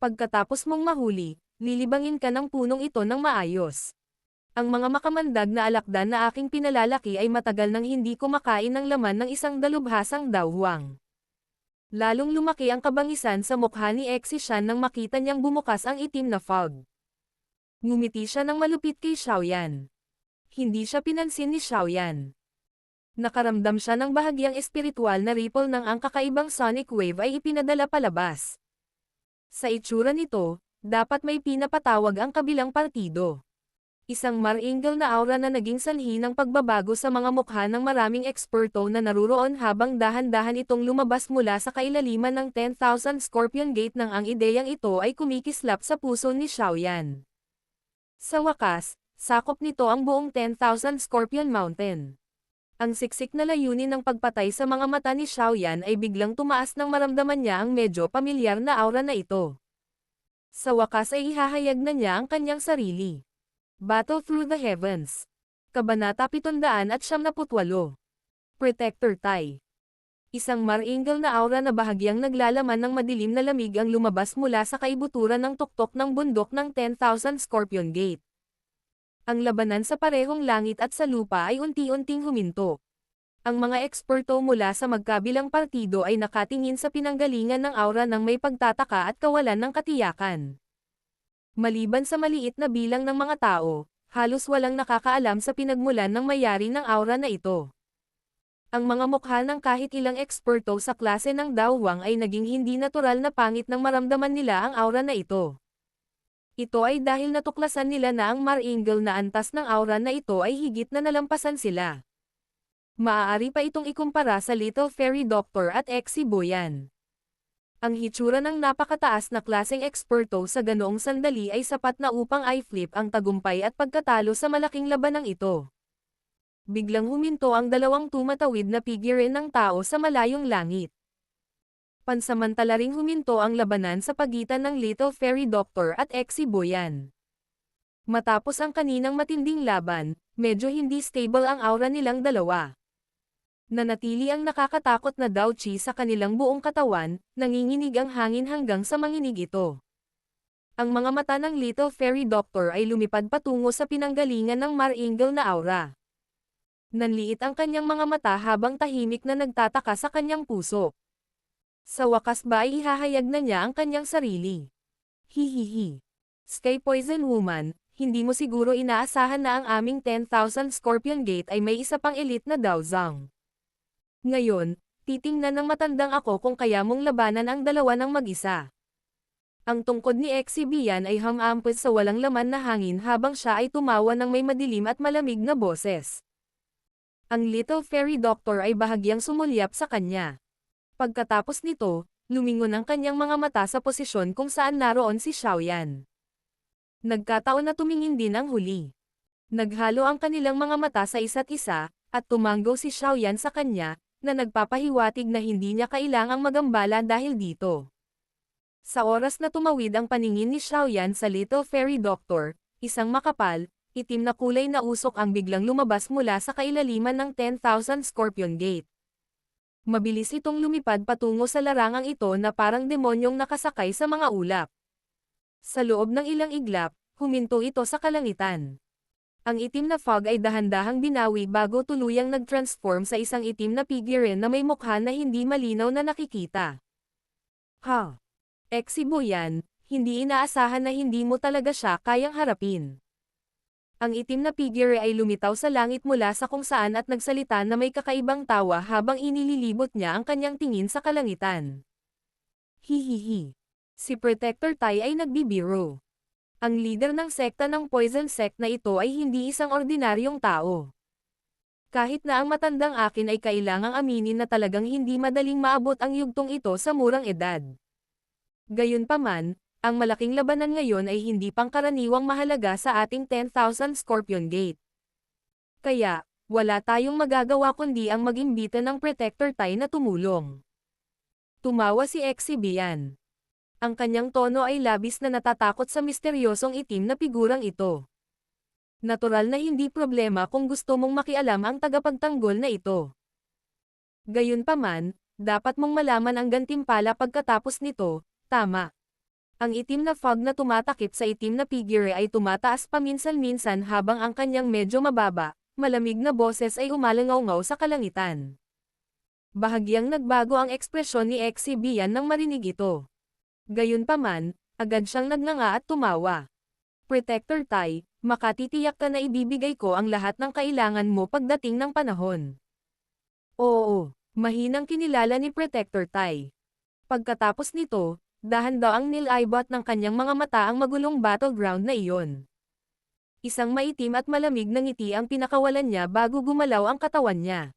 Pagkatapos mong mahuli, lilibangin ka ng punong ito ng maayos. Ang mga makamandag na alakdan na aking pinalalaki ay matagal nang hindi kumakain ng laman ng isang dalubhasang dawhuang. Lalong lumaki ang kabangisan sa mukha ni Exishan nang makita niyang bumukas ang itim na fog. Ngumiti siya ng malupit kay Xiaoyan. Hindi siya pinansin ni Xiaoyan. Nakaramdam siya ng bahagyang espiritual na ripple nang ang kakaibang sonic wave ay ipinadala palabas. Sa itsura nito, dapat may pinapatawag ang kabilang partido. Isang maringal na aura na naging sanhi ng pagbabago sa mga mukha ng maraming eksperto na naruroon habang dahan-dahan itong lumabas mula sa kailaliman ng 10,000 Scorpion Gate nang ang ideyang ito ay kumikislap sa puso ni Xiaoyan. Sa wakas, sakop nito ang buong 10,000 Scorpion Mountain. Ang siksik na layunin ng pagpatay sa mga mata ni Xiaoyan ay biglang tumaas nang maramdaman niya ang medyo pamilyar na aura na ito. Sa wakas ay ihahayag na niya ang kanyang sarili. Battle Through the Heavens. Kabanata 778. Protector Tai. Isang maringal na aura na bahagyang naglalaman ng madilim na lamig ang lumabas mula sa kaibuturan ng tuktok ng bundok ng 10,000 Scorpion Gate. Ang labanan sa parehong langit at sa lupa ay unti-unting huminto. Ang mga eksperto mula sa magkabilang partido ay nakatingin sa pinanggalingan ng aura ng may pagtataka at kawalan ng katiyakan. Maliban sa maliit na bilang ng mga tao, halos walang nakakaalam sa pinagmulan ng mayari ng aura na ito. Ang mga mukha ng kahit ilang eksperto sa klase ng Daowang ay naging hindi natural na pangit nang maramdaman nila ang aura na ito. Ito ay dahil natuklasan nila na ang maringal na antas ng aura na ito ay higit na nalampasan sila. Maaari pa itong ikumpara sa Little Fairy Doctor at Exi Boyan. Ang hitsura ng napakataas na klaseng eksperto sa ganoong sandali ay sapat na upang i-flip ang tagumpay at pagkatalo sa malaking labanang ito. Biglang huminto ang dalawang tumatawid na figure ng tao sa malayong langit. Pansamantala ring huminto ang labanan sa pagitan ng Little Fairy Doctor at Exi Boyan. Matapos ang kaninang matinding laban, medyo hindi stable ang aura nilang dalawa. Nanatili ang nakakatakot na Daochi sa kanilang buong katawan, nanginginig ang hangin hanggang sa manginig ito. Ang mga mata ng Little Fairy Doctor ay lumipad patungo sa pinanggalingan ng maringal na aura. Nanliit ang kanyang mga mata habang tahimik na nagtataka sa kanyang puso. Sa wakas ba ay ihahayag na niya ang kanyang sarili? Hihihi. Sky Poison Woman, hindi mo siguro inaasahan na ang aming 10,000 Scorpion Gate ay may isa pang elite na Daozang. Ngayon, titingnan ng matandang ako kung kaya mong labanan ang dalawa ng mag-isa. Ang tungkod ni Exibian ay hamampos sa walang laman na hangin habang siya ay tumawa ng may madilim at malamig na boses. Ang Little Fairy Doctor ay bahagyang sumulyap sa kanya. Pagkatapos nito, lumingon ang kanyang mga mata sa posisyon kung saan naroon si Xiaoyan. Nagkataon na tumingin din ang huli. Naghalo ang kanilang mga mata sa isa't isa, at tumanggo si Xiaoyan sa kanya, na nagpapahiwatig na hindi niya kailangang magambala dahil dito. Sa oras na tumawid ang paningin ni Xiaoyan sa Little Fairy Doctor, isang makapal, itim na kulay na usok ang biglang lumabas mula sa kailaliman ng 10,000 Scorpion Gate. Mabilis itong lumipad patungo sa larangang ito na parang demonyong nakasakay sa mga ulap. Sa loob ng ilang iglap, huminto ito sa kalangitan. Ang itim na fog ay dahan-dahang binawi bago tuluyang nag-transform sa isang itim na figure na may mukha na hindi malinaw na nakikita. Ha! Exi Boyan, hindi inaasahan na hindi mo talaga siya kayang harapin. Ang itim na figure ay lumitaw sa langit mula sa kung saan at nagsalita na may kakaibang tawa habang inililibot niya ang kanyang tingin sa kalangitan. Hihihi. Si Protector Tai ay nagbibiro. Ang leader ng sekta ng Poison Sect na ito ay hindi isang ordinaryong tao. Kahit na ang matandang akin ay kailangang aminin na talagang hindi madaling maabot ang yugtong ito sa murang edad. Gayunpaman, ang malaking labanan ngayon ay hindi pangkaraniwang mahalaga sa ating 10,000 Scorpion Gate. Kaya, wala tayong magagawa kundi ang mag-imbita ng Protector Tai na tumulong. Tumawa si Exibian. Ang kanyang tono ay labis na natatakot sa misteryosong itim na figurang ito. Natural na hindi problema kung gusto mong makialam ang tagapagtanggol na ito. Gayunpaman, dapat mong malaman ang gantimpala pagkatapos nito, tama. Ang itim na fog na tumatakip sa itim na figure ay tumataas paminsan-minsan habang ang kanyang medyo mababa, malamig na boses ay umalangaw-ngaw sa kalangitan. Bahagyang nagbago ang ekspresyon ni Exibian nang marinig ito. Gayunpaman, agad siyang nagnanga at tumawa. Protector Tai, makatitiyak ka na ibibigay ko ang lahat ng kailangan mo pagdating ng panahon. Oo, mahinang kinilala ni Protector Tai. Pagkatapos nito, dahan daw ang nilibot ng kanyang mga mata ang magulong battleground na iyon. Isang maitim at malamig na ngiti ang pinakawalan niya bago gumalaw ang katawan niya.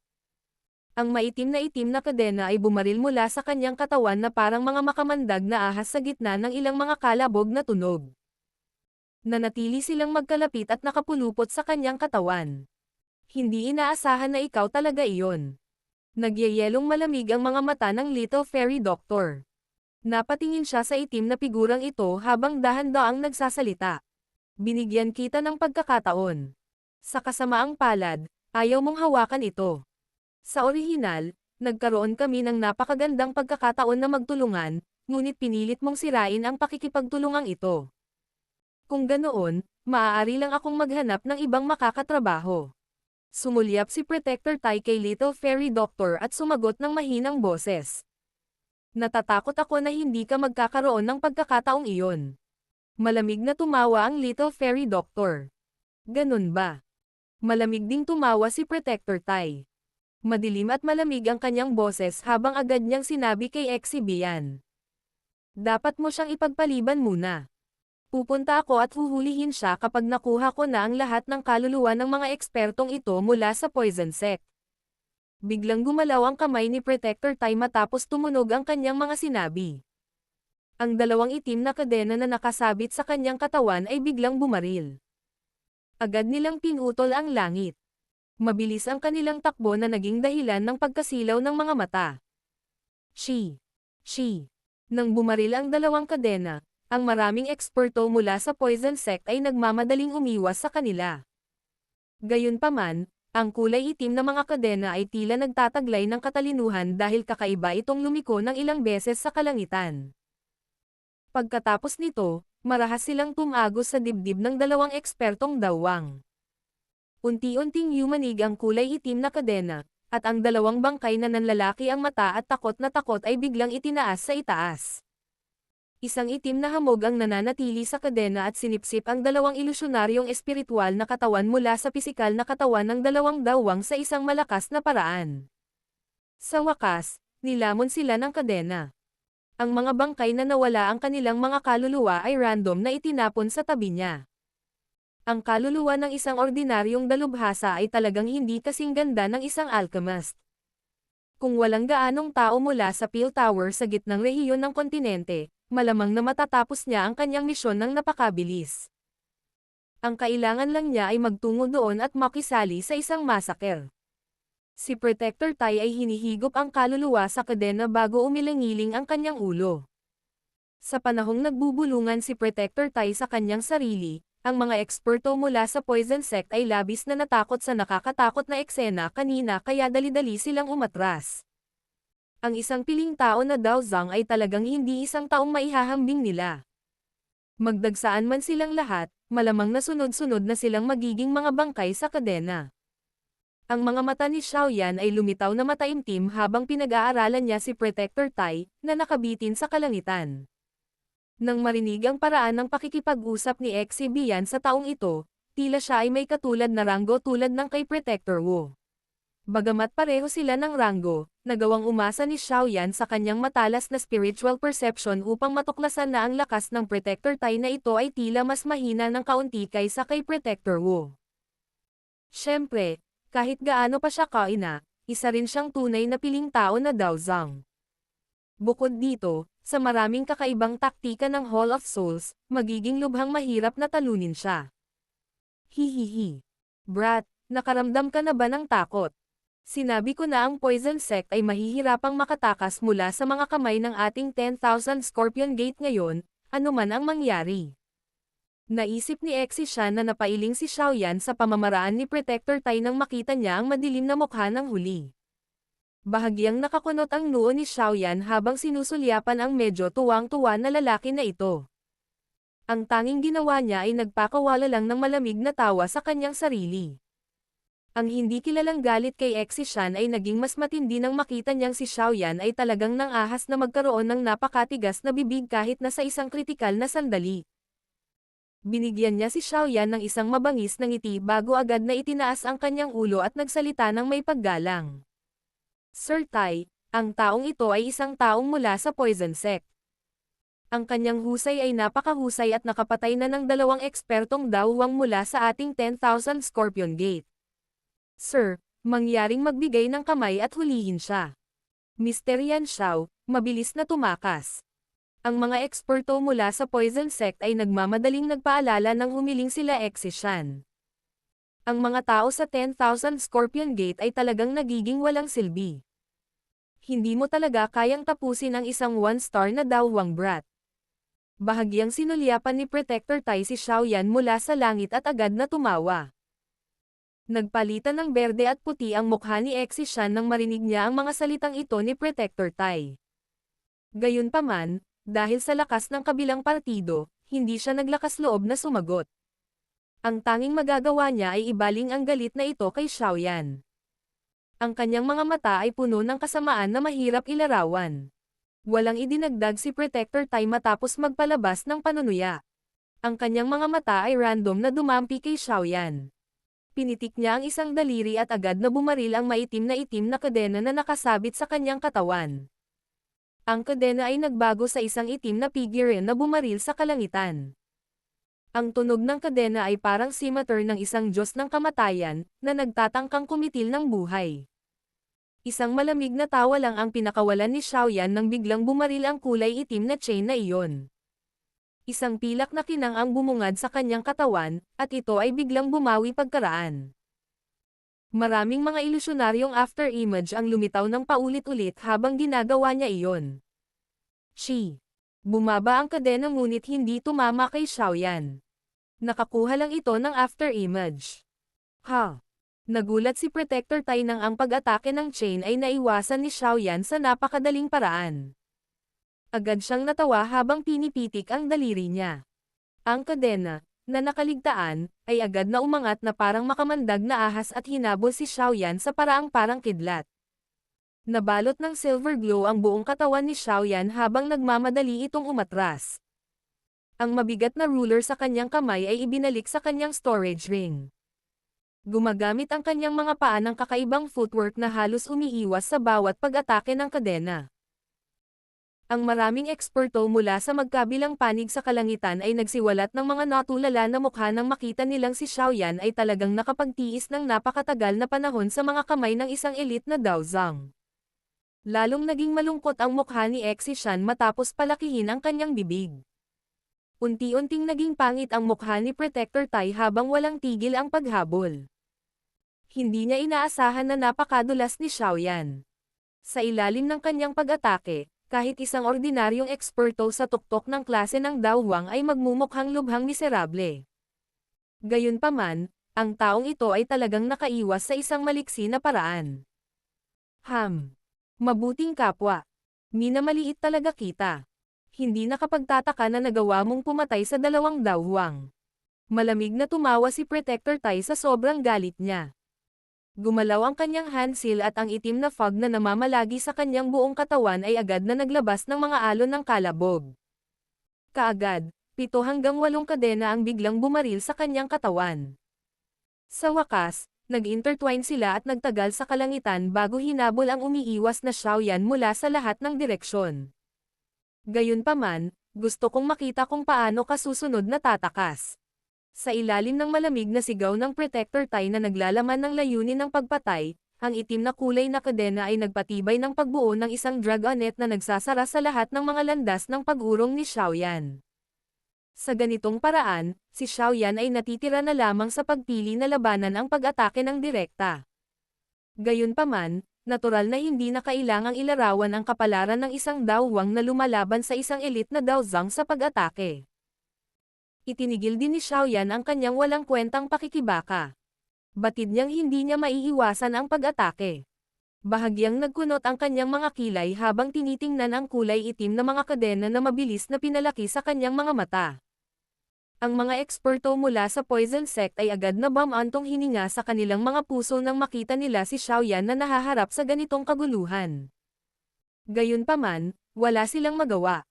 Ang maitim na kadena ay bumaril mula sa kanyang katawan na parang mga makamandag na ahas sa gitna ng ilang mga kalabog na tunog. Nanatili silang magkalapit at nakapulupot sa kanyang katawan. Hindi inaasahan na ikaw talaga iyon. Nagyayelong malamig ang mga mata ng Little Fairy Doctor. Napatingin siya sa itim na figurang ito habang dahan-daang nagsasalita. Binigyan kita ng pagkakataon. Sa kasamaang palad, ayaw mong hawakan ito. Sa orihinal, nagkaroon kami ng napakagandang pagkakataon na magtulungan, ngunit pinilit mong sirain ang pakikipagtulungang ito. Kung ganoon, maaari lang akong maghanap ng ibang makakatrabaho. Sumulyap si Protector Tai kay Little Fairy Doctor at sumagot ng mahinang boses. Natatakot ako na hindi ka magkakaroon ng pagkakataong iyon. Malamig na tumawa ang Little Fairy Doctor. Ganun ba? Malamig ding tumawa si Protector Tai. Madilim at malamig ang kanyang boses habang agad niyang sinabi kay Exibian. Dapat mo siyang ipagpaliban muna. Pupunta ako at huhulihin siya kapag nakuha ko na ang lahat ng kaluluwa ng mga ekspertong ito mula sa Poison Sect. Biglang gumalaw ang kamay ni Protector Tai matapos tumunog ang kanyang mga sinabi. Ang dalawang itim na kadena na nakasabit sa kanyang katawan ay biglang bumaril. Agad nilang pinutol ang langit. Mabilis ang kanilang takbo na naging dahilan ng pagkasilaw ng mga mata. Shi. Nang bumaril ang dalawang kadena, ang maraming eksperto mula sa Poison Sect ay nagmamadaling umiwas sa kanila. Gayunpaman, ang kulay itim na mga kadena ay tila nagtataglay ng katalinuhan dahil kakaiba itong lumiko ng ilang beses sa kalangitan. Pagkatapos nito, marahas silang tumagos sa dibdib ng dalawang ekspertong dawang. Unti-unting yumanig ang kulay itim na kadena, at ang dalawang bangkay na nanlalaki ang mata at takot na takot ay biglang itinaas sa itaas. Isang itim na hamog ang nananatili sa kadena at sinipsip ang dalawang ilusyonaryong espiritual na katawan mula sa pisikal na katawan ng dalawang dawang sa isang malakas na paraan. Sa wakas, nilamon sila ng kadena. Ang mga bangkay na nawala ang kanilang mga kaluluwa ay random na itinapon sa tabi niya. Ang kaluluwa ng isang ordinaryong dalubhasa ay talagang hindi kasing ganda ng isang alchemist. Kung walang gaanong tao mula sa Peel Tower sa gitnang rehiyon ng kontinente, malamang na matatapos niya ang kanyang misyon ng napakabilis. Ang kailangan lang niya ay magtungo doon at makisali sa isang massacre. Si Protector Tai ay hinihigop ang kaluluwa sa kadena bago umilingiling ang kanyang ulo. Sa panahong nagbubulungan si Protector Tai sa kanyang sarili, ang mga eksperto mula sa Poison Sect ay labis na natakot sa nakakatakot na eksena kanina kaya dali-dali silang umatras. Ang isang piling tao na Dao Zhang ay talagang hindi isang taong maihahambing nila. Magdagsaan man silang lahat, malamang na sunod-sunod na silang magiging mga bangkay sa kadena. Ang mga mata ni Xiaoyan ay lumitaw na mataimtim habang pinag-aaralan niya si Protector Tai, na nakabitin sa kalangitan. Nang marinig ang paraan ng pakikipag-usap ni Exibian sa taong ito, tila siya ay may katulad na ranggo tulad ng kay Protector Wu. Bagamat pareho sila ng ranggo, nagawang umasa ni Xiaoyan sa kanyang matalas na spiritual perception upang matuklasan na ang lakas ng Protector Tai na ito ay tila mas mahina ng kaunti kaysa kay Protector Wu. Siyempre, kahit gaano pa siya kaina, isa rin siyang tunay na piling tao na Dao Zhang. Bukod dito, sa maraming kakaibang taktika ng Hall of Souls, magiging lubhang mahirap na talunin siya. Hihihi. Brat, nakaramdam ka na ba ng takot? Sinabi ko na ang Poison Sect ay mahihirapang makatakas mula sa mga kamay ng ating 10,000 Scorpion Gate ngayon, anuman ang mangyari. Naisip ni Exishan na napailing si Xiaoyan sa pamamaraan ni Protector Tai nang makita niya ang madilim na mukha ng huli. Bahagyang nakakunot ang noo ni Xiaoyan habang sinusulyapan ang medyo tuwang-tuwa na lalaki na ito. Ang tanging ginawa niya ay nagpakawala lang ng malamig na tawa sa kanyang sarili. Ang hindi kilalang galit kay Exishan ay naging mas matindi nang makita niyang si Xiaoyan ay talagang nang-ahas na magkaroon ng napakatigas na bibig kahit na sa isang kritikal na sandali. Binigyan niya si Xiaoyan ng isang mabangis na ngiti bago agad na itinaas ang kanyang ulo at nagsalita ng may paggalang. Sir Tai, ang taong ito ay isang taong mula sa Poison Sect. Ang kanyang husay ay napakahusay at nakapatay na ng dalawang ekspertong dawang mula sa ating 10,000 Scorpion Gate. Sir, mangyaring magbigay ng kamay at hulihin siya. Mr. Yan Xiao, mabilis na tumakas. Ang mga eksperto mula sa Poison Sect ay nagmamadaling nagpaalala nang humiling sila Exishan. Ang mga tao sa 10,000 Scorpion Gate ay talagang nagiging walang silbi. Hindi mo talaga kayang tapusin ang isang one-star na dawwang brat. Bahagyang sinulyapan ni Protector Tai si Xiaoyan mula sa langit at agad na tumawa. Nagpalitan ng berde at puti ang mukha ni Exishan nang marinig niya ang mga salitang ito ni Protector Tai. Gayunpaman, dahil sa lakas ng kabilang partido, hindi siya naglakas loob na sumagot. Ang tanging magagawa niya ay ibaling ang galit na ito kay Xiaoyan. Ang kanyang mga mata ay puno ng kasamaan na mahirap ilarawan. Walang idinagdag si Protector Tai matapos magpalabas ng panunuya. Ang kanyang mga mata ay random na dumampi kay Xiaoyan. Pinitik niya ang isang daliri at agad na bumaril ang maitim na kadena na nakasabit sa kanyang katawan. Ang kadena ay nagbago sa isang itim na figurine na bumaril sa kalangitan. Ang tunog ng kadena ay parang scimitar ng isang Diyos ng kamatayan, na nagtatangkang kumitil ng buhay. Isang malamig na tawa lang ang pinakawalan ni Xiaoyan nang biglang bumaril ang kulay itim na chain na iyon. Isang pilak na kinang ang bumungad sa kanyang katawan, at ito ay biglang bumawi pagkaraan. Maraming mga ilusyonaryong after-image ang lumitaw ng paulit-ulit habang ginagawa niya iyon. Bumaba ang kadena ngunit hindi tumama kay Xiaoyan. Nakakuha lang ito ng after-image. Nagulat si Protector Tai nang ang pag-atake ng chain ay naiwasan ni Xiaoyan sa napakadaling paraan. Agad siyang natawa habang pinipitik ang daliri niya. Ang kadena, na nakaligtaan, ay agad na umangat na parang makamandag na ahas at hinabol si Xiaoyan sa paraang parang kidlat. Nabalot ng silver glow ang buong katawan ni Xiaoyan habang nagmamadali itong umatras. Ang mabigat na ruler sa kanyang kamay ay ibinalik sa kanyang storage ring. Gumagamit ang kanyang mga paa ng kakaibang footwork na halos umiiwas sa bawat pag-atake ng kadena. Ang maraming eksperto mula sa magkabilang panig sa kalangitan ay nagsiwalat ng mga natulala na mukha nang makita nilang si Xiaoyan ay talagang nakapagtiis ng napakatagal na panahon sa mga kamay ng isang elite na Daozang. Lalong naging malungkot ang mukha ni Exishan matapos palakihin ang kanyang bibig. Unti-unting naging pangit ang mukha ni Protector Tai habang walang tigil ang paghabol. Hindi niya inaasahan na napakadulas ni Xiaoyan. Sa ilalim ng kanyang pag-atake, kahit isang ordinaryong eksperto sa tuktok ng klase ng Daohuang ay magmumukhang lubhang miserable. Gayunpaman, ang taong ito ay talagang nakaiwas sa isang maliksi na paraan. Mabuting kapwa. Minamaliit talaga kita. Hindi nakapagtataka na nagawa mong pumatay sa dalawang Daohuang. Malamig na tumawa si Protector Tai sa sobrang galit niya. Gumalaw ang kanyang hand seal at ang itim na fog na namamalagi sa kanyang buong katawan ay agad na naglabas ng mga alon ng kalabog. Kaagad, 7 hanggang 8 kadena ang biglang bumaril sa kanyang katawan. Sa wakas, nag-intertwine sila at nagtagal sa kalangitan bago hinabol ang umiiwas na Xiaoyan mula sa lahat ng direksyon. Gayunpaman, gusto kong makita kung paano ka susunod na tatakas. Sa ilalim ng malamig na sigaw ng Protector Tai na naglalaman ng layunin ng pagpatay, ang itim na kulay na kadena ay nagpatibay ng pagbuo ng isang dragonet na nagsasara sa lahat ng mga landas ng pag-urong ni Xiaoyan. Sa ganitong paraan, si Xiaoyan ay natitira na lamang sa pagpili na labanan ang pag-atake ng direkta. Gayunpaman, natural na hindi na kailangang ilarawan ang kapalaran ng isang Daohuang na lumalaban sa isang elite na Daozang sa pag-atake. Itinigil din ni Xiaoyan ang kanyang walang kwentang pakikibaka. Batid niyang hindi niya maiiwasan ang pag-atake. Bahagyang nagkunot ang kanyang mga kilay habang tinitingnan ang kulay itim na mga kadena na mabilis na pinalaki sa kanyang mga mata. Ang mga eksperto mula sa Poison Sect ay agad na bumantong hininga sa kanilang mga puso nang makita nila si Xiaoyan na nahaharap sa ganitong kaguluhan. Gayunpaman, wala silang magawa.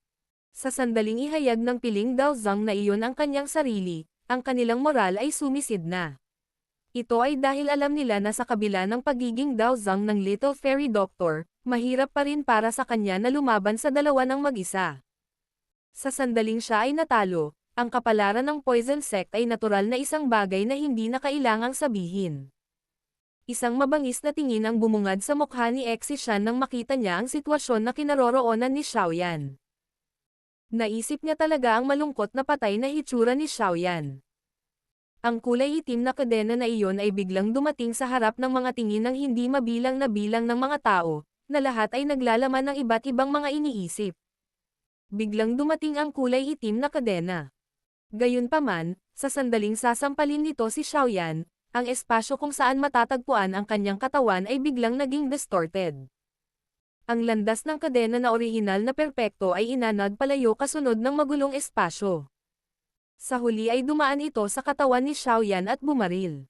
Sa sandaling ihayag ng piling Daozang na iyon ang kanyang sarili, ang kanilang moral ay sumisid na. Ito ay dahil alam nila na sa kabila ng pagiging Daozang ng Little Fairy Doctor, mahirap pa rin para sa kanya na lumaban sa dalawa ng mag-isa. Sa sandaling siya ay natalo, ang kapalaran ng Poison Sect ay natural na isang bagay na hindi na kailangang sabihin. Isang mabangis na tingin ang bumungad sa mukha ni Exishan nang makita niya ang sitwasyon na kinaroroonan ni Xiaoyan. Naisip niya talaga ang malungkot na patay na hitsura ni Xiaoyan. Ang kulay itim na kadena na iyon ay biglang dumating sa harap ng mga tingin ng hindi mabilang na bilang ng mga tao, na lahat ay naglalaman ng iba't ibang mga iniisip. Biglang dumating ang kulay itim na kadena. Gayunpaman, sa sandaling sasampalin nito si Xiaoyan, ang espasyo kung saan matatagpuan ang kanyang katawan ay biglang naging distorted. Ang landas ng kadena na orihinal na perpekto ay inanad palayo kasunod ng magulong espasyo. Sa huli ay dumaan ito sa katawan ni Xiaoyan at bumaril.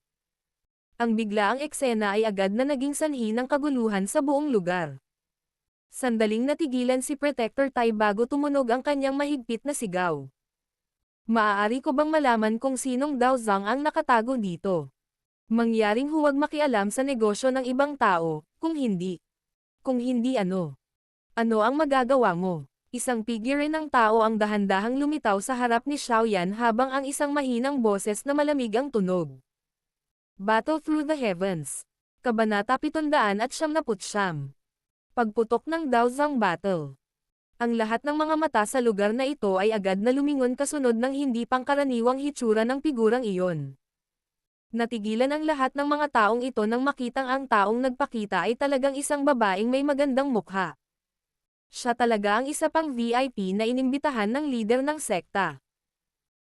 Ang biglaang eksena ay agad na naging sanhi ng kaguluhan sa buong lugar. Sandaling natigilan si Protector Tai bago tumunog ang kanyang mahigpit na sigaw. Maaari ko bang malaman kung sinong Dao Zhang ang nakatago dito? Mangyaring huwag makialam sa negosyo ng ibang tao, kung hindi. Kung hindi ano? Ano ang magagawa mo? Isang figure ng tao ang dahan-dahang lumitaw sa harap ni Xiaoyan habang ang isang mahinang boses na malamig ang tunog. Battle Through the Heavens. Kabanata 799. Pagputok ng Dao Zhang Battle. Ang lahat ng mga mata sa lugar na ito ay agad na lumingon kasunod ng hindi pangkaraniwang hitsura ng figurang iyon. Natigilan ang lahat ng mga taong ito nang makitang ang taong nagpakita ay talagang isang babaeng may magandang mukha. Siya talaga ang isa pang VIP na inimbitahan ng leader ng sekta.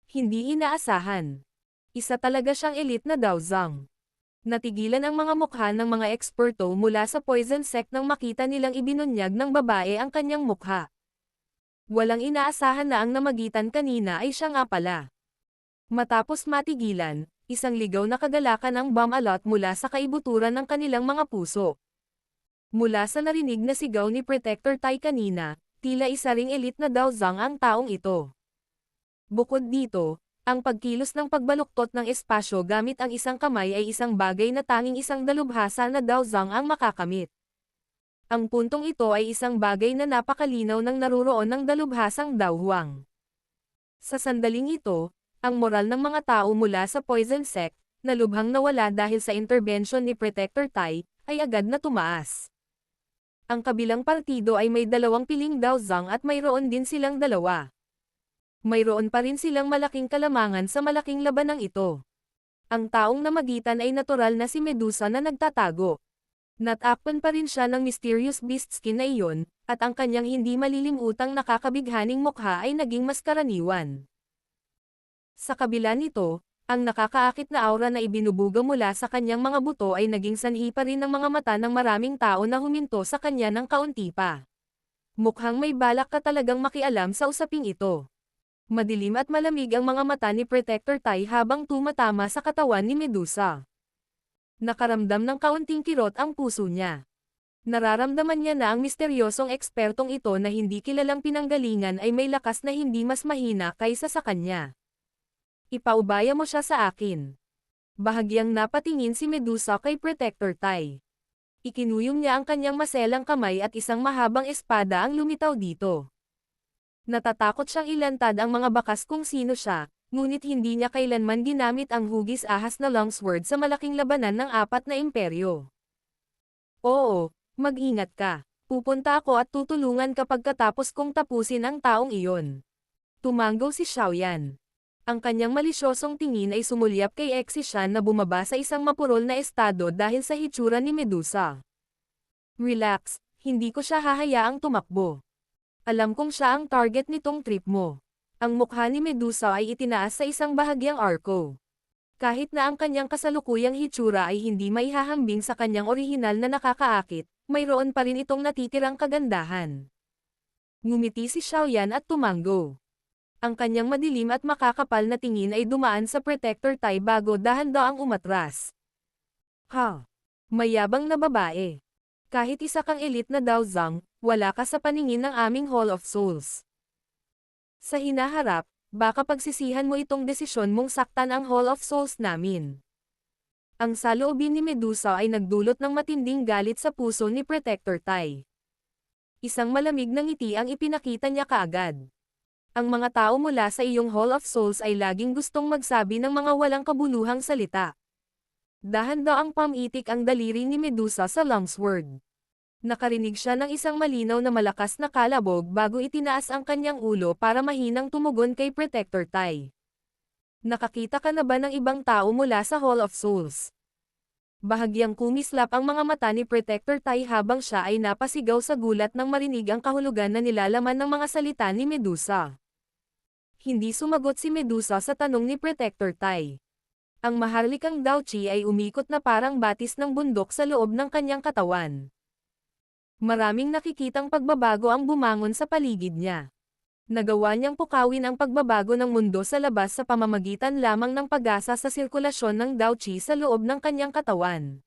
Hindi inaasahan. Isa talaga siyang elite na Dao Zhang. Natigilan ang mga mukha ng mga eksperto mula sa poison sect nang makita nilang ibinunyag ng babae ang kanyang mukha. Walang inaasahan na ang namagitan kanina ay siya nga pala. Matapos matigilan, isang ligaw na kagalakan ang bomb-alot mula sa kaibuturan ng kanilang mga puso. Mula sa narinig na sigaw ni Protector Tai kanina, tila isa ring elite na Dao Zhang ang taong ito. Bukod dito, ang pagkilos ng pagbaluktot ng espasyo gamit ang isang kamay ay isang bagay na tanging isang dalubhasa na Dao Zhang ang makakamit. Ang puntong ito ay isang bagay na napakalinaw ng naruroon ng dalubhasang Dao Huang. Sa sandaling ito, ang moral ng mga tao mula sa poison sect, na lubhang nawala dahil sa intervention ni Protector Tai, ay agad na tumaas. Ang kabilang partido ay may dalawang piling Dao Zhang at mayroon din silang dalawa. Mayroon pa rin silang malaking kalamangan sa malaking labanang ito. Ang taong namagitan ay natural na si Medusa na nagtatago. Natakpan pa rin siya ng mysterious beast skin na iyon, at ang kanyang hindi malilimutang nakakabighaning mukha ay naging mas karaniwan. Sa kabila nito, ang nakakaakit na aura na ibinubuga mula sa kanyang mga buto ay naging sanhi pa rin ng mga mata ng maraming tao na huminto sa kanya ng kaunti pa. Mukhang may balak ka talagang makialam sa usaping ito. Madilim at malamig ang mga mata ni Protector Tai habang tumatama sa katawan ni Medusa. Nakaramdam ng kaunting kirot ang puso niya. Nararamdaman niya na ang misteryosong ekspertong ito na hindi kilalang pinanggalingan ay may lakas na hindi mas mahina kaysa sa kanya. Ipaubaya mo siya sa akin. Bahagyang napatingin si Medusa kay Protector Tai. Ikinuyong niya ang kanyang maselang kamay at isang mahabang espada ang lumitaw dito. Natatakot siyang ilantad ang mga bakas kung sino siya, ngunit hindi niya kailanman ginamit ang hugis ahas na longsword sa malaking labanan ng apat na imperyo. Oo, mag-ingat ka. Pupunta ako at tutulungan kapag katapos kong tapusin ang taong iyon. Tumanggo si Xiaoyan. Ang kanyang malisyosong tingin ay sumulyap kay Exishan na bumaba sa isang mapurol na estado dahil sa hitsura ni Medusa. Relax, hindi ko siya hahayaang tumakbo. Alam kong siya ang target nitong trip mo. Ang mukha ni Medusa ay itinaas sa isang bahagyang arko. Kahit na ang kanyang kasalukuyang hitsura ay hindi maihahambing sa kanyang orihinal na nakakaakit, mayroon pa rin itong natitirang kagandahan. Ngumiti si Xiaoyan at tumanggo. Ang kanyang madilim at makakapal na tingin ay dumaan sa Protector Tai bago dahan-daang umatras. Ha! Mayabang na babae. Kahit isa kang elite na Dao Zhang, wala ka sa paningin ng aming Hall of Souls. Sa hinaharap, baka pagsisihan mo itong desisyon mong saktan ang Hall of Souls namin. Ang saloobin ni Medusa ay nagdulot ng matinding galit sa puso ni Protector Tai. Isang malamig na ngiti ang ipinakita niya kaagad. Ang mga tao mula sa iyong Hall of Souls ay laging gustong magsabi ng mga walang kabuluhang salita. Dahan-daang pamitik ang daliri ni Medusa sa longsword. Nakarinig siya ng isang malinaw na malakas na kalabog bago itinaas ang kanyang ulo para mahinang tumugon kay Protector Tai. Nakakita ka na ba ng ibang tao mula sa Hall of Souls? Bahagyang kumislap ang mga mata ni Protector Tai habang siya ay napasigaw sa gulat nang marinig ang kahulugan na nilalaman ng mga salita ni Medusa. Hindi sumagot si Medusa sa tanong ni Protector Tai. Ang maharlikang Daochi ay umikot na parang batis ng bundok sa loob ng kanyang katawan. Maraming nakikitang pagbabago ang bumangon sa paligid niya. Nagawa niyang pukawin ang pagbabago ng mundo sa labas sa pamamagitan lamang ng pag-asa sa sirkulasyon ng Daochi sa loob ng kanyang katawan.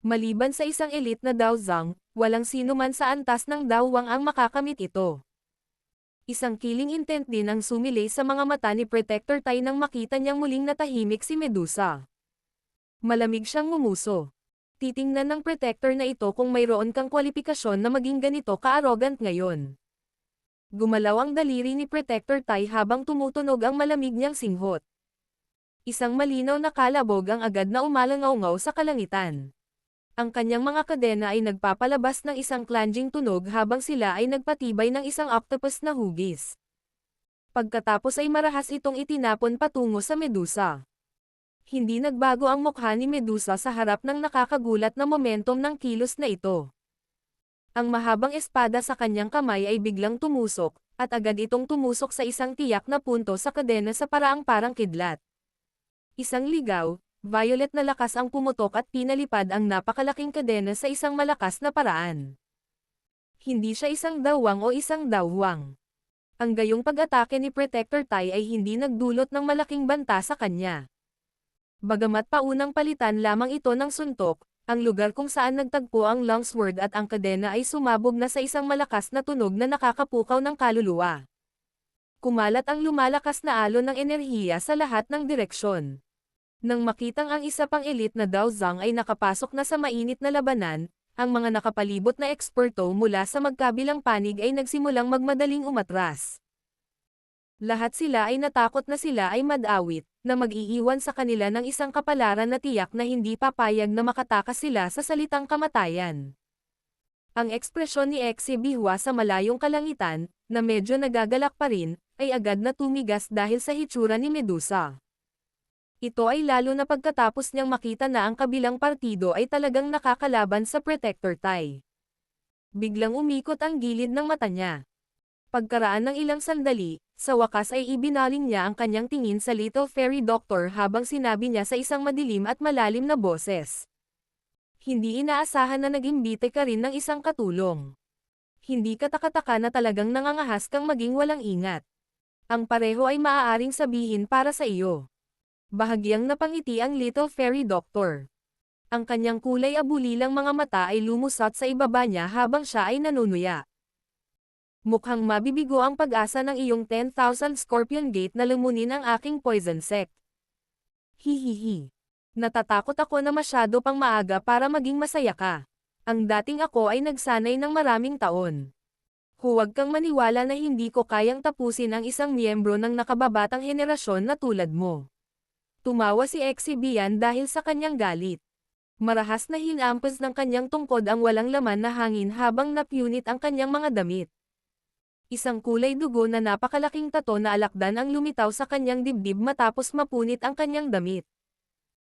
Maliban sa isang elite na Daozang, walang sino man sa antas ng Daowang ang makakamit ito. Isang killing intent din ang sumilay sa mga mata ni Protector Tai nang makita niyang muling natahimik si Medusa. Malamig siyang ngumuso. Titingnan ng Protector na ito kung mayroon kang kwalipikasyon na maging ganito ka-arrogant ngayon. Gumalaw ang daliri ni Protector Tai habang tumutunog ang malamig niyang singhot. Isang malinaw na kalabog ang agad na umalangaw-ngaw sa kalangitan. Ang kanyang mga kadena ay nagpapalabas ng isang clanging tunog habang sila ay nagpatibay ng isang octopus na hugis. Pagkatapos ay marahas itong itinapon patungo sa Medusa. Hindi nagbago ang mukha ni Medusa sa harap ng nakakagulat na momentum ng kilos na ito. Ang mahabang espada sa kanyang kamay ay biglang tumusok, at agad itong tumusok sa isang tiyak na punto sa kadena sa paraang parang kidlat. Isang ligaw, violet na lakas ang pumutok at pinalipad ang napakalaking kadena sa isang malakas na paraan. Hindi siya isang dawang o isang dawwang. Ang gayong pag-atake ni Protector Tai ay hindi nagdulot ng malaking banta sa kanya. Bagamat paunang palitan lamang ito ng suntok, ang lugar kung saan nagtagpo ang longsword at ang kadena ay sumabog na sa isang malakas na tunog na nakakapukaw ng kaluluwa. Kumalat ang lumalakas na alon ng enerhiya sa lahat ng direksyon. Nang makitang ang isa pang elite na Daozang ay nakapasok na sa mainit na labanan, ang mga nakapalibot na eksperto mula sa magkabilang panig ay nagsimulang magmadaling umatras. Lahat sila ay natakot na sila ay madawit, na mag-iiwan sa kanila ng isang kapalaran na tiyak na hindi papayag na makatakas sila sa salitang kamatayan. Ang ekspresyon ni Exe Bihua sa malayong kalangitan, na medyo nagagalak pa rin, ay agad na tumigas dahil sa hitsura ni Medusa. Ito ay lalo na pagkatapos niyang makita na ang kabilang partido ay talagang nakakalaban sa Protector Tai. Biglang umikot ang gilid ng mata niya. Pagkaraan ng ilang sandali, sa wakas ay ibinaling niya ang kanyang tingin sa Little Fairy Doctor habang sinabi niya sa isang madilim at malalim na boses. Hindi inaasahan na nag-imbite ka rin ng isang katulong. Hindi katakataka na talagang nangangahas kang maging walang ingat. Ang pareho ay maaaring sabihin para sa iyo. Bahagyang napangiti ang Little Fairy Doctor. Ang kanyang kulay abulilang mga mata ay lumusot sa ibaba niya habang siya ay nanunuya. Mukhang mabibigo ang pag-asa ng iyong 10,000 Scorpion Gate na lumunin ang aking poison sect. Hihihi. Natatakot ako na masyado pang maaga para maging masaya ka. Ang dating ako ay nagsanay ng maraming taon. Huwag kang maniwala na hindi ko kayang tapusin ang isang miyembro ng nakababatang henerasyon na tulad mo. Tumawa si Exe Bian dahil sa kanyang galit. Marahas na hinampas ng kanyang tungkod ang walang laman na hangin habang napunit ang kanyang mga damit. Isang kulay dugo na napakalaking tato na alakdan ang lumitaw sa kanyang dibdib matapos mapunit ang kanyang damit.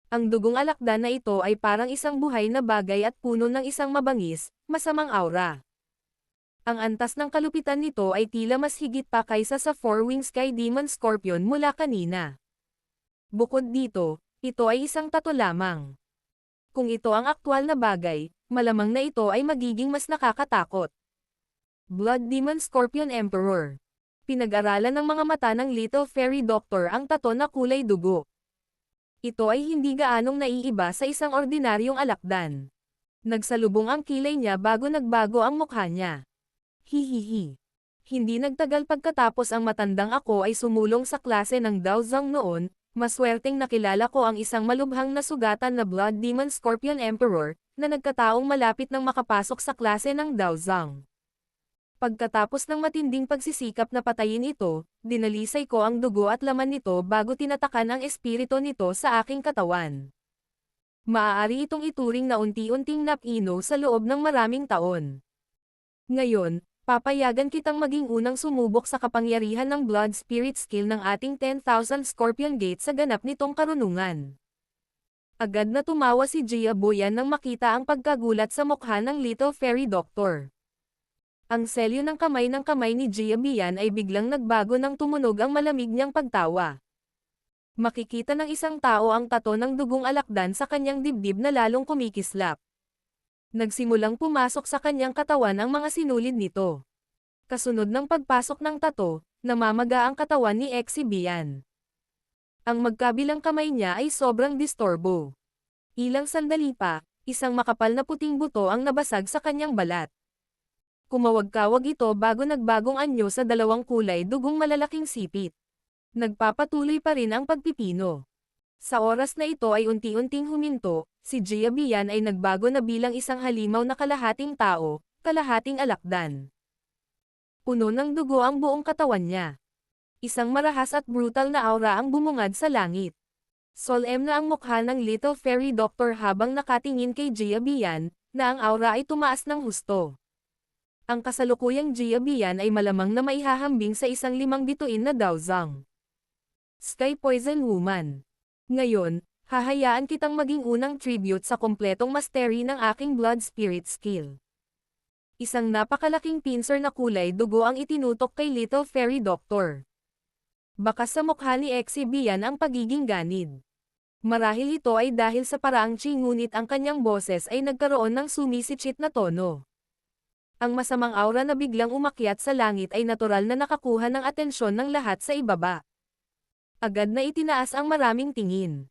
Ang dugong alakdan na ito ay parang isang buhay na bagay at puno ng isang mabangis, masamang aura. Ang antas ng kalupitan nito ay tila mas higit pa kaysa sa Four-Winged Sky Demon Scorpion mula kanina. Bukod dito, ito ay isang tato lamang. Kung ito ang aktwal na bagay, malamang na ito ay magiging mas nakakatakot. Blood Demon Scorpion Emperor. Pinag-aralan ng mga mata ng Little Fairy Doctor ang tato na kulay dugo. Ito ay hindi gaanong naiiba sa isang ordinaryong alakdan. Nagsalubong ang kilay niya bago nagbago ang mukha niya. Hihihi. Hindi nagtagal pagkatapos ang matandang ako ay sumulong sa klase ng Daozang noon, maswerteng nakilala ko ang isang malubhang na sugatan na Blood Demon Scorpion Emperor, na nagkataong malapit nang makapasok sa klase ng Daozang. Pagkatapos ng matinding pagsisikap na patayin ito, dinalisay ko ang dugo at laman nito bago tinatakan ang espiritu nito sa aking katawan. Maaari itong ituring na unti-unting napino sa loob ng maraming taon. Ngayon, Papayagan kitang maging unang sumubok sa kapangyarihan ng Blood Spirit skill ng ating 10,000 Scorpion Gate sa ganap nitong karunungan. Agad na tumawa si Gia Boyan nang makita ang pagkagulat sa mukha ng Little Fairy Doctor. Ang selyo ng kamay ni Gia Boyan ay biglang nagbago nang tumunog ang malamig niyang pagtawa. Makikita ng isang tao ang tato ng dugong alakdan sa kanyang dibdib na lalong kumikislap. Nagsimulang pumasok sa kanyang katawan ang mga sinulid nito. Kasunod ng pagpasok ng tato, namamaga ang katawan ni Exy Bian. Ang magkabilang kamay niya ay sobrang disturbo. Ilang sandali pa, isang makapal na puting buto ang nabasag sa kanyang balat. Kumawag-kawag ito bago nagbagong anyo sa dalawang kulay dugong malalaking sipit. Nagpapatuloy pa rin ang pagpipino. Sa oras na ito ay unti-unting huminto, si Gia Bian ay nagbago na bilang isang halimaw na kalahating tao, kalahating alakdan. Puno ng dugo ang buong katawan niya. Isang marahas at brutal na aura ang bumungad sa langit. Solemn na ang mukha ng Little Fairy Doctor habang nakatingin kay Gia Bian, na ang aura ay tumaas ng husto. Ang kasalukuyang Gia Bian ay malamang na maihahambing sa isang 5 bituin na Daozang Sky Poison Woman. Ngayon, hahayaan kitang maging unang tribute sa kompletong mastery ng aking Blood Spirit skill. Isang napakalaking pincer na kulay dugo ang itinutok kay Little Fairy Doctor. Bakas sa mukha ni Exy Bian ang pagiging ganid. Marahil ito ay dahil sa paraang chi ngunit ang kanyang boses ay nagkaroon ng sumisitsit na tono. Ang masamang aura na biglang umakyat sa langit ay natural na nakakuha ng atensyon ng lahat sa ibaba. Agad na itinaas ang maraming tingin.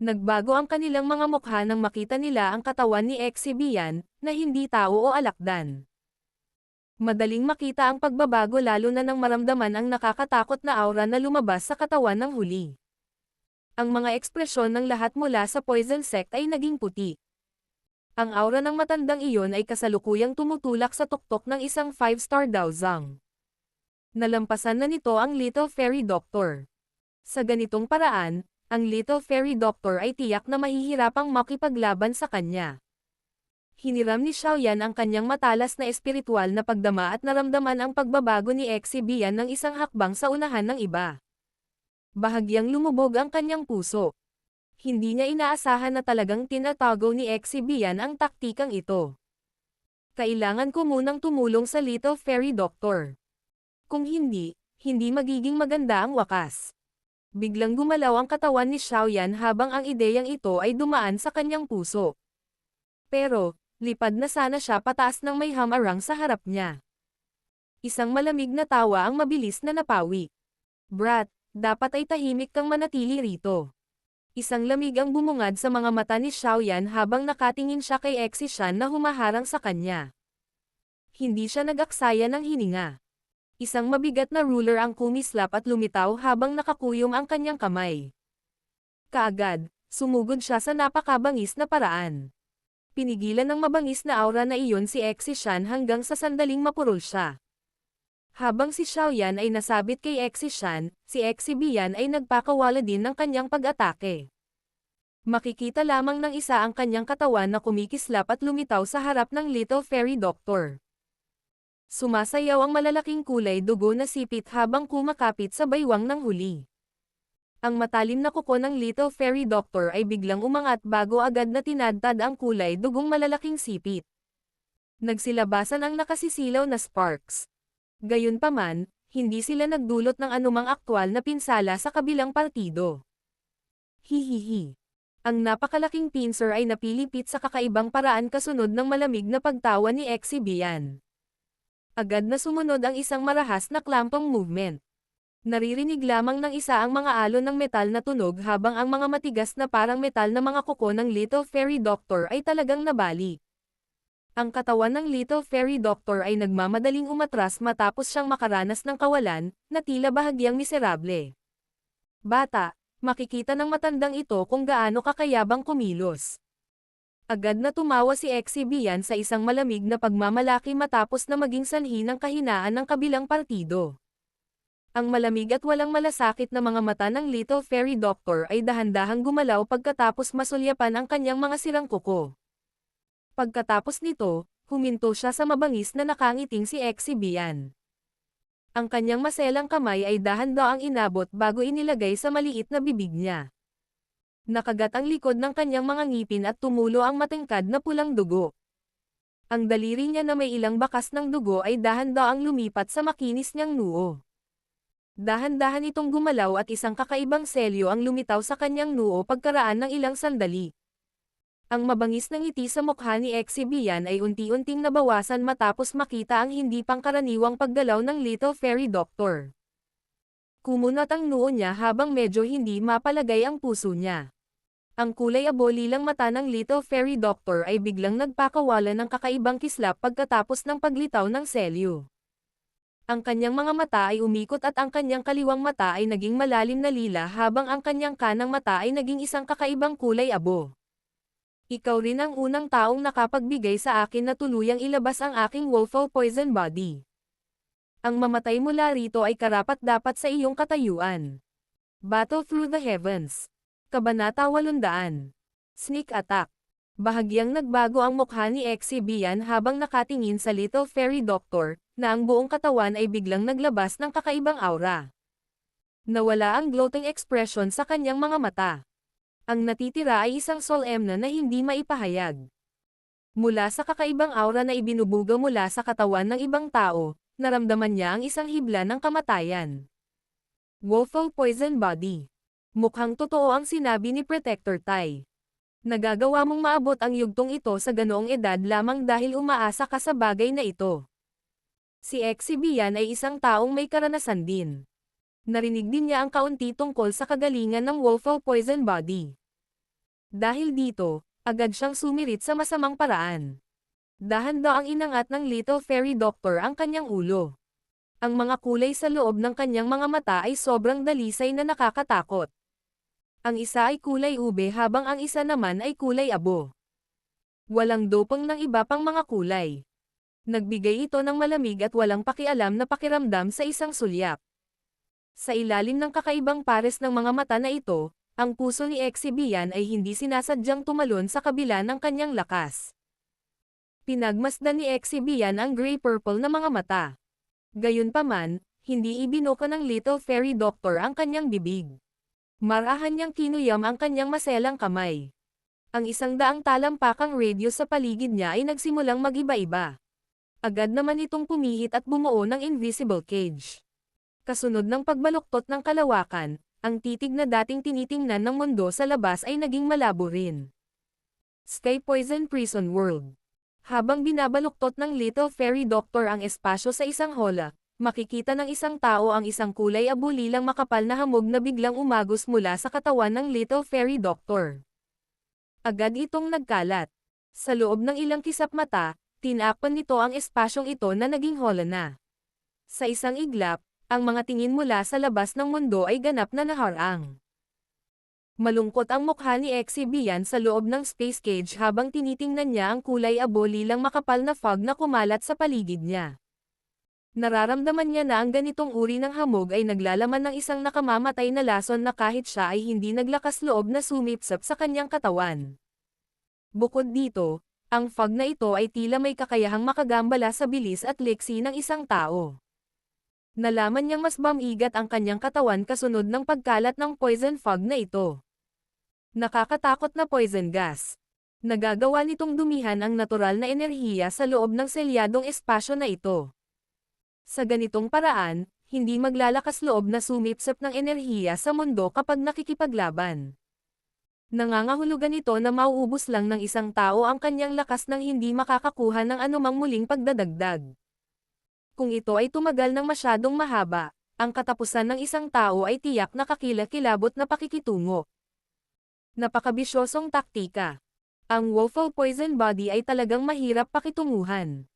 Nagbago ang kanilang mga mukha nang makita nila ang katawan ni Exy Bian, na hindi tao o alakdan. Madaling makita ang pagbabago lalo na nang maramdaman ang nakakatakot na aura na lumabas sa katawan ng huli. Ang mga ekspresyon ng lahat mula sa Poison Sect ay naging puti. Ang aura ng matandang iyon ay kasalukuyang tumutulak sa tuktok ng isang 5-star Daozang. Nalampasan na nito ang Little Fairy Doctor. Sa ganitong paraan, ang Little Fairy Doctor ay tiyak na mahihirapang makipaglaban sa kanya. Hiniram ni Xiaoyan ang kanyang matalas na espiritual na pagdama at naramdaman ang pagbabago ni Exy Bian ng isang hakbang sa unahan ng iba. Bahagyang lumubog ang kanyang puso. Hindi niya inaasahan na talagang tinatago ni Exy Bian ang taktikang ito. Kailangan ko munang tumulong sa Little Fairy Doctor. Kung hindi magiging maganda ang wakas. Biglang gumalaw ang katawan ni Xiaoyan habang ang ideyang ito ay dumaan sa kanyang puso. Pero, lipad na sana siya pataas ng may hamarang sa harap niya. Isang malamig na tawa ang mabilis na napawi. Brat, dapat ay tahimik kang manatili rito. Isang lamig ang bumungad sa mga mata ni Xiaoyan habang nakatingin siya kay Exy Shan na humaharang sa kanya. Hindi siya nag-aksaya ng hininga. Isang mabigat na ruler ang kumislap at lumitaw habang nakakuyom ang kanyang kamay. Kaagad, sumugod siya sa napakabangis na paraan. Pinigilan ng mabangis na aura na iyon si Exy Shan hanggang sa sandaling mapurol siya. Habang si Xiaoyan ay nasabit kay Exy Shan, si Exy Bian ay nagpakawala din ng kanyang pag-atake. Makikita lamang ng isa ang kanyang katawan na kumikislap at lumitaw sa harap ng Little Fairy Doctor. Sumasayaw ang malalaking kulay dugo na sipit habang kumakapit sa baywang ng huli. Ang matalim na kuko ng Little Fairy Doctor ay biglang umangat bago agad na tinadtad ang kulay dugong malalaking sipit. Nagsilabasan ang nakasisilaw na sparks. Gayunpaman, hindi sila nagdulot ng anumang aktwal na pinsala sa kabilang partido. Hihihi. Ang napakalaking pincer ay napilipit sa kakaibang paraan kasunod ng malamig na pagtawa ni Exy Bian. Agad na sumunod ang isang marahas na klampong movement. Naririnig lamang ng isa ang mga alon ng metal na tunog habang ang mga matigas na parang metal na mga kuko ng Little Fairy Doctor ay talagang nabali. Ang katawan ng Little Fairy Doctor ay nagmamadaling umatras matapos siyang makaranas ng kawalan, na tila bahagyang miserable. Bata, makikita ng matandang ito kung gaano kakayabang kumilos. Agad na tumawa si Exy Bian sa isang malamig na pagmamalaki matapos na maging sanhi ng kahinaan ng kabilang partido. Ang malamig at walang malasakit na mga mata ng Little Fairy Doctor ay dahan-dahang gumalaw pagkatapos masulyapan ang kanyang mga sirang kuko. Pagkatapos nito, Huminto siya sa mabangis na nakangiting si Exibian. Ang kanyang maselang kamay ay dahan-daang inabot bago inilagay sa maliit na bibig niya. Nakagat ang likod ng kanyang mga ngipin at tumulo ang matangkad na pulang dugo. Ang daliri niya na may ilang bakas ng dugo ay dahan-daang lumipat sa makinis niyang noo. Dahan-dahan itong gumalaw at isang kakaibang selyo ang lumitaw sa kanyang noo pagkaraan ng ilang sandali. Ang mabangis na ngiti sa mukha ni Exibian ay unti-unting nabawasan matapos makita ang hindi pangkaraniwang paggalaw ng Little Fairy Doctor. Kumunot ang noo niya habang medyo hindi mapalagay ang puso niya. Ang kulay abolilang mata ng Little Fairy Doctor ay biglang nagpakawala ng kakaibang kislap pagkatapos ng paglitaw ng selyo. Ang kanyang mga mata ay umikot at ang kanyang kaliwang mata ay naging malalim na lila habang ang kanyang kanang mata ay naging isang kakaibang kulay abo. Ikaw rin ang unang taong nakapagbigay sa akin na tuluyang ilabas ang aking Wolfall Poison Body. Ang mamatay mula rito ay karapat-dapat sa iyong katayuan. Battle Through the Heavens. Kabanata 800. Sneak Attack. Bahagyang nagbago ang mukha ni Exibian habang nakatingin sa Little Fairy Doctor, na ang buong katawan ay biglang naglabas ng kakaibang aura. Nawala ang gloating expression sa kanyang mga mata. Ang natitira ay isang solemna na hindi maipahayag. Mula sa kakaibang aura na ibinubuga mula sa katawan ng ibang tao, naramdaman niya ang isang hibla ng kamatayan. Wolfall Poison Body. Mukhang totoo ang sinabi ni Protector Tai. Nagagawa mong maabot ang yugtong ito sa ganoong edad lamang dahil umaasa ka sa bagay na ito. Si Exibian ay isang taong may karanasan din. Narinig din niya ang kaunti tungkol sa kagalingan ng Wolfall Poison Body. Dahil dito, agad siyang sumirit sa masamang paraan. Dahan-daang inangat ng Little Fairy Doctor ang kanyang ulo. Ang mga kulay sa loob ng kanyang mga mata ay sobrang dalisay na nakakatakot. Ang isa ay kulay ube habang ang isa naman ay kulay abo. Walang dopang ng iba pang mga kulay. Nagbigay ito ng malamig at walang pakialam na pakiramdam sa isang sulyap. Sa ilalim ng kakaibang pares ng mga mata na ito, ang puso ni Exibian ay hindi sinasadyang tumalon sa kabila ng kanyang lakas. Pinagmasdan ni Exibian ang gray-purple na mga mata. Gayunpaman, hindi ibinoka ng Little Fairy Doctor ang kanyang bibig. Marahan niyang kinuyam ang kanyang maselang kamay. Ang 100 talampakang radio sa paligid niya ay nagsimulang mag-iba-iba. Agad naman itong pumihit at bumuo ng invisible cage. Kasunod ng pagbaluktot ng kalawakan, ang titig na dating tinitingnan ng mundo sa labas ay naging malabo rin. Sky Poison Prison World. Habang binabaluktot ng Little Fairy Doctor ang espasyo sa isang hola, makikita ng isang tao ang isang kulay abulilang makapal na hamog na biglang umagos mula sa katawan ng Little Fairy Doctor. Agad itong nagkalat. Sa loob ng ilang kisap mata, tinakpan nito ang espasyong ito na naging hola na. Sa isang iglap, ang mga tingin mula sa labas ng mundo ay ganap na naharang. Malungkot ang mukha ni Exibian sa loob ng space cage habang tinitingnan niya ang kulay abulilang makapal na fog na kumalat sa paligid niya. Nararamdaman niya na ang ganitong uri ng hamog ay naglalaman ng isang nakamamatay na lason na kahit siya ay hindi naglakas loob na sumipsap sa kanyang katawan. Bukod dito, ang fog na ito ay tila may kakayahang makagambala sa bilis at liksi ng isang tao. Nalaman niyang mas bamigat ang kanyang katawan kasunod ng pagkalat ng poison fog na ito. Nakakatakot na poison gas. Nagagawa nitong dumihan ang natural na enerhiya sa loob ng selyadong espasyo na ito. Sa ganitong paraan, hindi maglalakas loob na sumipsap ng enerhiya sa mundo kapag nakikipaglaban. Nangangahulugan ito na mauubos lang ng isang tao ang kanyang lakas nang hindi makakakuha ng anumang muling pagdadagdag. Kung ito ay tumagal ng masyadong mahaba, ang katapusan ng isang tao ay tiyak na kakilakilabot na pakikitungo. Napakabisyosong taktika. Ang Wolfall Poison Body ay talagang mahirap pakitunguhan.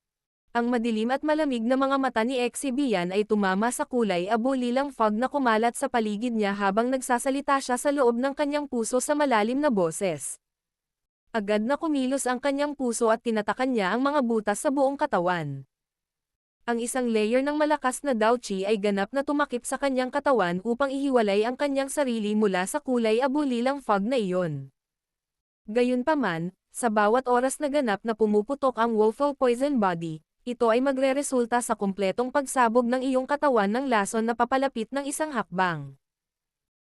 Ang madilim at malamig na mga mata ni Exibian ay tumama sa kulay abulilang fog na kumalat sa paligid niya habang nagsasalita siya sa loob ng kanyang puso sa malalim na boses. Agad na kumilos ang kanyang puso at tinatakan niya ang mga butas sa buong katawan. Ang isang layer ng malakas na Dao-Chi ay ganap na tumakip sa kanyang katawan upang ihiwalay ang kanyang sarili mula sa kulay abulilang fog na iyon. Gayunpaman, Sa bawat oras na ganap na pumuputok ang Wolfall Poison Body, ito ay magreresulta sa kumpletong pagsabog ng iyong katawan ng lason na papalapit ng isang hakbang.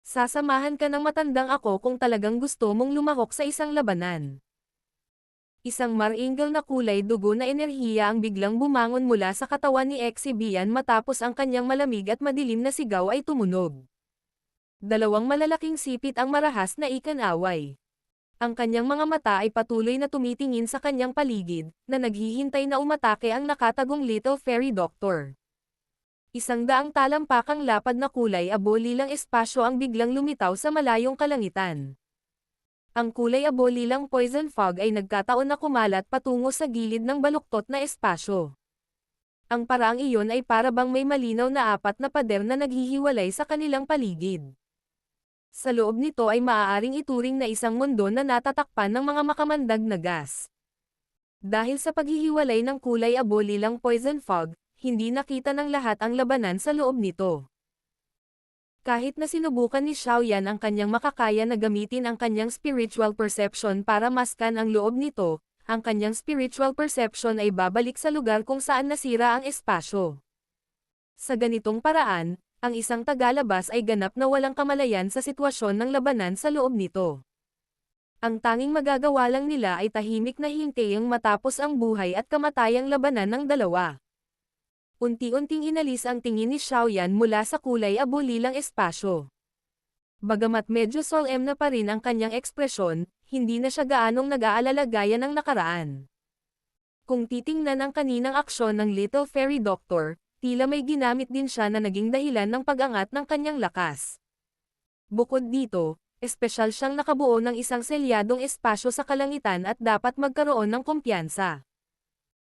Sasamahan ka ng matandang ako kung talagang gusto mong lumahok sa isang labanan. Isang maringal na kulay dugo na enerhiya ang biglang bumangon mula sa katawan ni Exibian matapos ang kanyang malamig at madilim na sigaw ay tumunog. Dalawang malalaking sipit ang marahas na ikanaway. Ang kanyang mga mata ay patuloy na tumitingin sa kanyang paligid, na naghihintay na umatake ang nakatagong Little Fairy Doctor. Isang daang talampakang lapad na kulay abo-lilang espasyo ang biglang lumitaw sa malayong kalangitan. Ang kulay abo-lilang poison fog ay nagkataon na kumalat patungo sa gilid ng baluktot na espasyo. Ang paraang iyon ay para bang may malinaw na apat na pader na naghihiwalay sa kanilang paligid. Sa loob nito ay maaaring ituring na isang mundo na natatakpan ng mga makamandag na gas. Dahil sa paghihiwalay ng kulay abo-lilang poison fog, hindi nakita ng lahat ang labanan sa loob nito. Kahit na sinubukan ni Xiaoyan ang kanyang makakaya na gamitin ang kanyang spiritual perception para maskan ang loob nito, ang kanyang spiritual perception ay babalik sa lugar kung saan nasira ang espasyo. Sa ganitong paraan, ang isang tagalabas ay ganap na walang kamalayan sa sitwasyon ng labanan sa loob nito. Ang tanging magagawa lang nila ay tahimik na hintayang matapos ang buhay at kamatayang labanan ng dalawa. Unti-unting inalis ang tingin ni Xiaoyan mula sa kulay abo-lilang espasyo. Bagamat medyo solemn na pa rin ang kanyang ekspresyon, hindi na siya gaanong nag-aalala gaya ng nakaraan. Kung titingnan ang kaninang aksyon ng Little Fairy Doctor, tila may ginamit din siya na naging dahilan ng pag-angat ng kanyang lakas. Bukod dito, espesyal siyang nakabuo ng isang selyadong espasyo sa kalangitan at dapat magkaroon ng kumpiyansa.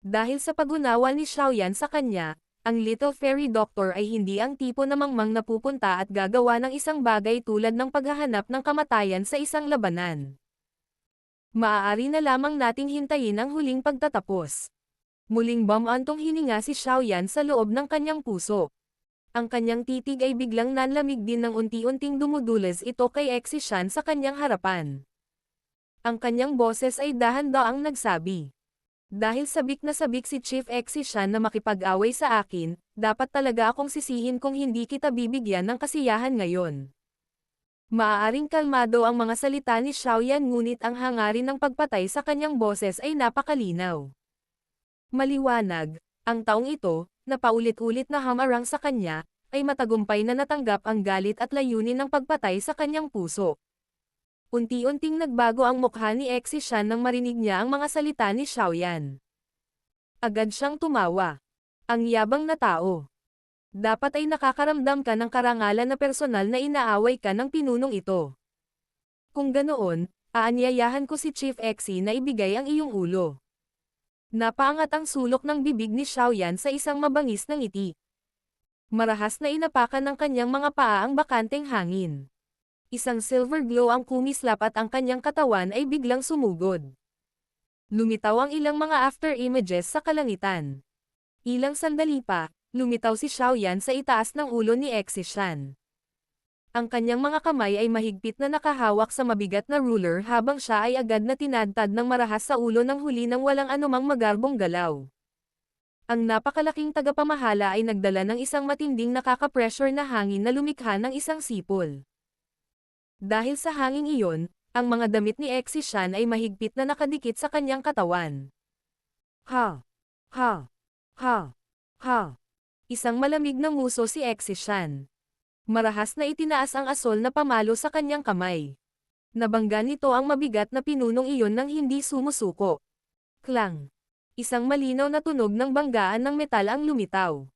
Dahil sa pag-unawa ni Xiaoyan sa kanya, ang Little Fairy Doctor ay hindi ang tipo na mangmang na pupunta at gagawa ng isang bagay tulad ng paghahanap ng kamatayan sa isang labanan. Maaari na lamang nating hintayin ang huling pagtatapos. Muling bumantong hininga si Xiaoyan sa loob ng kanyang puso. Ang kanyang titig ay biglang nanlamig din ng unti-unting dumudulas ito kay Exishan sa kanyang harapan. Ang kanyang boses ay dahan-daang nagsabi. Dahil sabik na sabik si Chief Exishan na makipag-away sa akin, dapat talaga akong sisihin kung hindi kita bibigyan ng kasiyahan ngayon. Maaaring kalmado ang mga salita ni Xiaoyan ngunit ang hangarin ng pagpatay sa kanyang boses ay napakalinaw. Maliwanag, ang taong ito, na paulit-ulit na hamarang sa kanya, ay matagumpay na natanggap ang galit at layunin ng pagpatay sa kanyang puso. Unti-unting nagbago ang mukha ni Exishan nang marinig niya ang mga salita ni Xiaoyan. Agad siyang tumawa. Ang yabang na tao. Dapat ay nakakaramdam ka ng karangalan na personal na inaaway ka ng pinunong ito. Kung ganoon, aanyayahan ko si Chief Exi na ibigay ang iyong ulo. Napaangat ang sulok ng bibig ni Xiaoyan sa isang mabangis na ngiti. Marahas na inapakan ng kanyang mga paa ang bakanteng hangin. Isang silver glow ang kumislap at ang kanyang katawan ay biglang sumugod. Lumitaw ang ilang mga after images sa kalangitan. Ilang sandali pa, lumitaw si Xiaoyan sa itaas ng ulo ni Exishan. Ang kanyang mga kamay ay mahigpit na nakahawak sa mabigat na ruler habang siya ay agad na tinadtad ng marahas sa ulo ng huli ng walang anumang magarbong galaw. Ang napakalaking tagapamahala ay nagdala ng isang matinding nakaka-pressure na hangin na lumikha ng isang sipol. Dahil sa hanging iyon, ang mga damit ni Exishan ay mahigpit na nakadikit sa kanyang katawan. Ha! Ha! Ha! Ha! Isang malamig na nguso si Exishan. Marahas na itinaas ang asol na pamalo sa kanyang kamay. Nabangga nito ang mabigat na pinunong iyon nang hindi sumusuko. Klang! Isang malinaw na tunog ng banggaan ng metal ang lumitaw.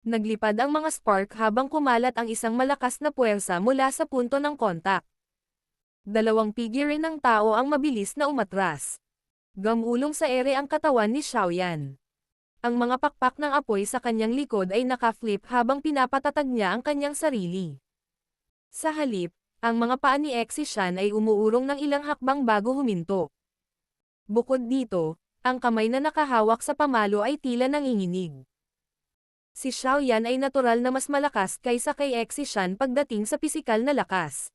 Naglipad ang mga spark habang kumalat ang isang malakas na puwersa mula sa punto ng kontak. Dalawang figurine ng tao ang mabilis na umatras. Gamulong sa ere ang katawan ni Xiaoyan. Ang mga pakpak ng apoy sa kanyang likod ay naka-flip habang pinapatatag niya ang kanyang sarili. Sa halip, ang mga paa ni Exishan ay umuurong ng ilang hakbang bago huminto. Bukod dito, ang kamay na nakahawak sa pamalo ay tila nanginginig. Si Xiaoyan ay natural na mas malakas kaysa kay Exishan pagdating sa pisikal na lakas.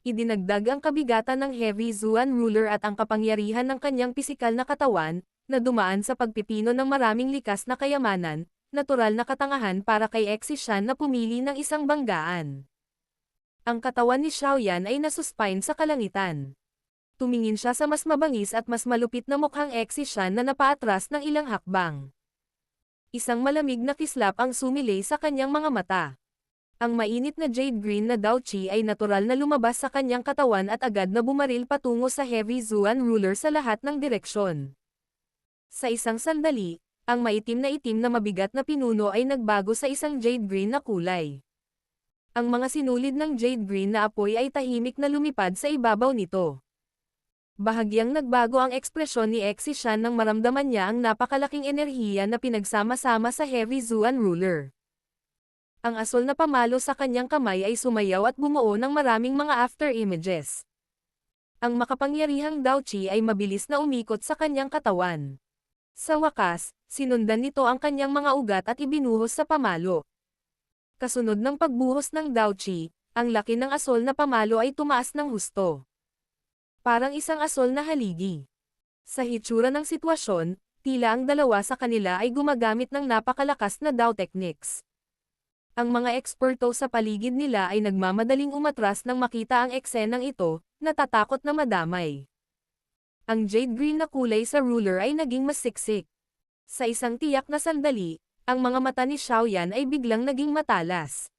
Idinagdag ang kabigatan ng Heavy Zuan Ruler at ang kapangyarihan ng kanyang pisikal na katawan, na dumaan sa pagpipino ng maraming likas na kayamanan, natural na katangahan para kay Exishan na pumili ng isang banggaan. Ang katawan ni Xiaoyan ay nasuspine sa kalangitan. Tumingin siya sa mas mabangis at mas malupit na mukhang Exishan na napaatras ng ilang hakbang. Isang malamig na kislap ang sumilay sa kanyang mga mata. Ang mainit na jade green na Daochi ay natural na lumabas sa kanyang katawan at agad na bumaril patungo sa Heavy Zuan Ruler sa lahat ng direksyon. Sa isang sandali, ang maitim na mabigat na pinuno ay nagbago sa isang jade green na kulay. Ang mga sinulid ng jade green na apoy ay tahimik na lumipad sa ibabaw nito. Bahagyang nagbago ang ekspresyon ni Exishan nang maramdaman niya ang napakalaking enerhiya na pinagsama-sama sa Heavy Zuan Ruler. Ang asol na pamalo sa kanyang kamay ay sumayaw at bumuo ng maraming mga after images. Ang makapangyarihang Daochi ay mabilis na umikot sa kanyang katawan. Sa wakas, sinundan nito ang kanyang mga ugat at ibinuhos sa pamalo. Kasunod ng pagbuhos ng Daochi, ang laki ng asol na pamalo ay tumaas ng husto. Parang isang asol na haligi. Sa hitsura ng sitwasyon, tila ang dalawa sa kanila ay gumagamit ng napakalakas na Dao techniques. Ang mga eksperto sa paligid nila ay nagmamadaling umatras nang makita ang eksenang ito, natatakot na madamay. Ang jade green na kulay sa ruler ay naging mas siksik. Sa isang tiyak na sandali, ang mga mata ni Xiaoyan ay biglang naging matalas.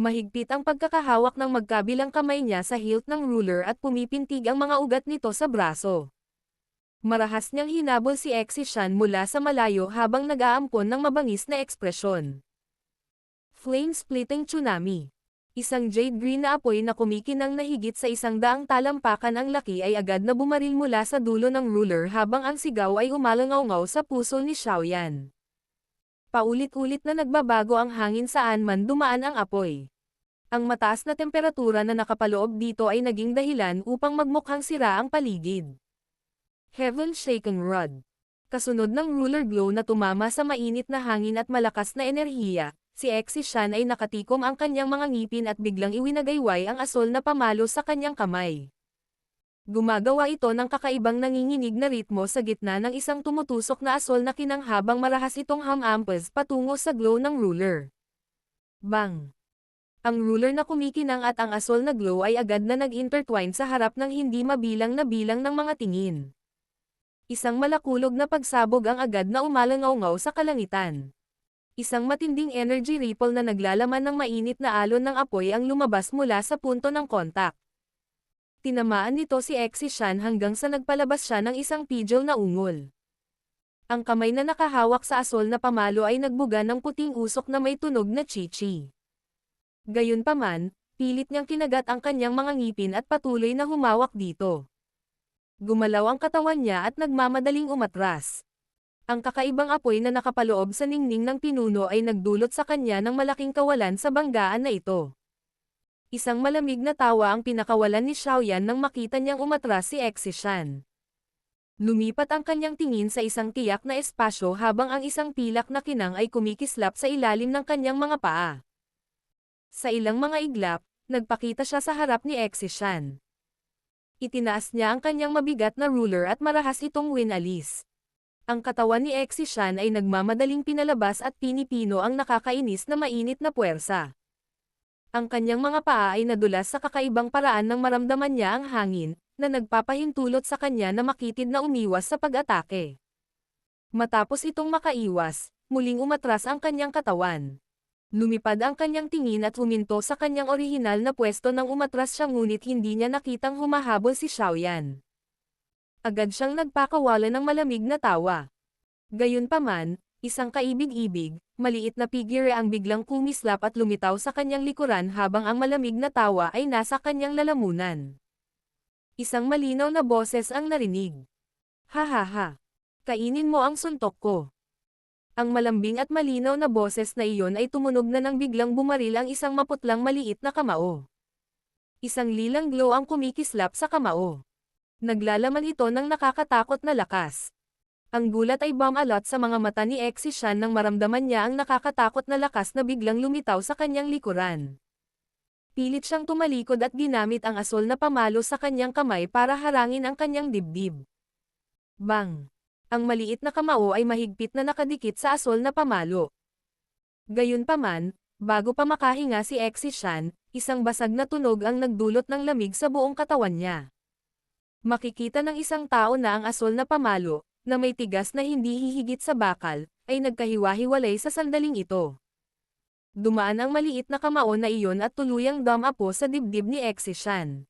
Mahigpit ang pagkakahawak ng magkabilang kamay niya sa hilt ng ruler at pumipintig ang mga ugat nito sa braso. Marahas niyang hinabol si Exishan mula sa malayo habang nag-aampon ng mabangis na ekspresyon. Flame-splitting tsunami. Isang jade green na apoy na kumikinang na higit sa 100 talampakan ang laki ay agad na bumaril mula sa dulo ng ruler habang ang sigaw ay umalangaw-ngaw sa puso ni Xiaoyan. Paulit-ulit na nagbabago ang hangin saan man dumaan ang apoy. Ang mataas na temperatura na nakapaloob dito ay naging dahilan upang magmukhang sira ang paligid. Heaven-shaken rod. Kasunod ng ruler glow na tumama sa mainit na hangin at malakas na enerhiya, si Exishan ay nakatikom ang kanyang mga ngipin at biglang iwinagayway ang asol na pamalo sa kanyang kamay. Gumagawa ito ng kakaibang nanginginig na ritmo sa gitna ng isang tumutusok na asol na kinang habang marahas itong hamampas patungo sa glow ng ruler. Bang! Ang ruler na kumikinang at ang asol na glow ay agad na nag-intertwine sa harap ng hindi mabilang na bilang ng mga tingin. Isang malakulog na pagsabog ang agad na umalangaw-ngaw sa kalangitan. Isang matinding energy ripple na naglalaman ng mainit na alon ng apoy ang lumabas mula sa punto ng kontak. Tinamaan nito si Exishan hanggang sa nagpalabas siya ng isang pidgel na ungol. Ang kamay na nakahawak sa asol na pamalo ay nagbuga ng puting usok na may tunog na chi-chi. Gayunpaman, pilit niyang kinagat ang kanyang mga ngipin at patuloy na humawak dito. Gumalaw ang katawan niya at nagmamadaling umatras. Ang kakaibang apoy na nakapaloob sa ningning ng pinuno ay nagdulot sa kanya ng malaking kawalan sa banggaan na ito. Isang malamig na tawa ang pinakawalan ni Xiaoyan nang makita niyang umatras si Exishan. Lumipat ang kanyang tingin sa isang tiyak na espasyo habang ang isang pilak na kinang ay kumikislap sa ilalim ng kanyang mga paa. Sa ilang mga iglap, nagpakita siya sa harap ni Exishan. Itinaas niya ang kanyang mabigat na ruler at marahas itong winalis. Ang katawan ni Exishan ay nagmamadaling pinalabas at pinipino ang nakakainis na mainit na puwersa. Ang kanyang mga paa ay nadulas sa kakaibang paraan nang maramdaman niya ang hangin, na nagpapahintulot sa kanya na makitid na umiwas sa pag-atake. Matapos itong makaiwas, muling umatras ang kanyang katawan. Lumipad ang kanyang tingin at huminto sa kanyang orihinal na pwesto nang umatras siya ngunit hindi niya nakitang humahabol si Xiaoyan. Agad siyang nagpakawala ng malamig na tawa. Gayunpaman, isang kaibig-ibig, maliit na figure ang biglang kumislap at lumitaw sa kanyang likuran habang ang malamig na tawa ay nasa kanyang lalamunan. Isang malinaw na boses ang narinig. Ha ha ha! Kainin mo ang suntok ko. Ang malambing at malinaw na boses na iyon ay tumunog na nang biglang bumaril ang isang maputlang maliit na kamao. Isang lilang glow ang kumikislap sa kamao. Naglalaman ito ng nakakatakot na lakas. Ang gulat ay bumalot sa mga mata ni Exishan nang maramdaman niya ang nakakatakot na lakas na biglang lumitaw sa kanyang likuran. Pilit siyang tumalikod at ginamit ang asol na pamalo sa kanyang kamay para harangin ang kanyang dibdib. Bang! Ang maliit na kamao ay mahigpit na nakadikit sa asol na pamalo. Gayunpaman, bago pa makahinga si Exishan, isang basag na tunog ang nagdulot ng lamig sa buong katawan niya. Makikita ng isang tao na ang asol na pamalo, na may tigas na hindi hihigit sa bakal, ay nagkahiwa-hiwalay sa sandaling ito. Dumaan ang maliit na kamao na iyon at tuluyang dumapo sa dibdib ni Exishan.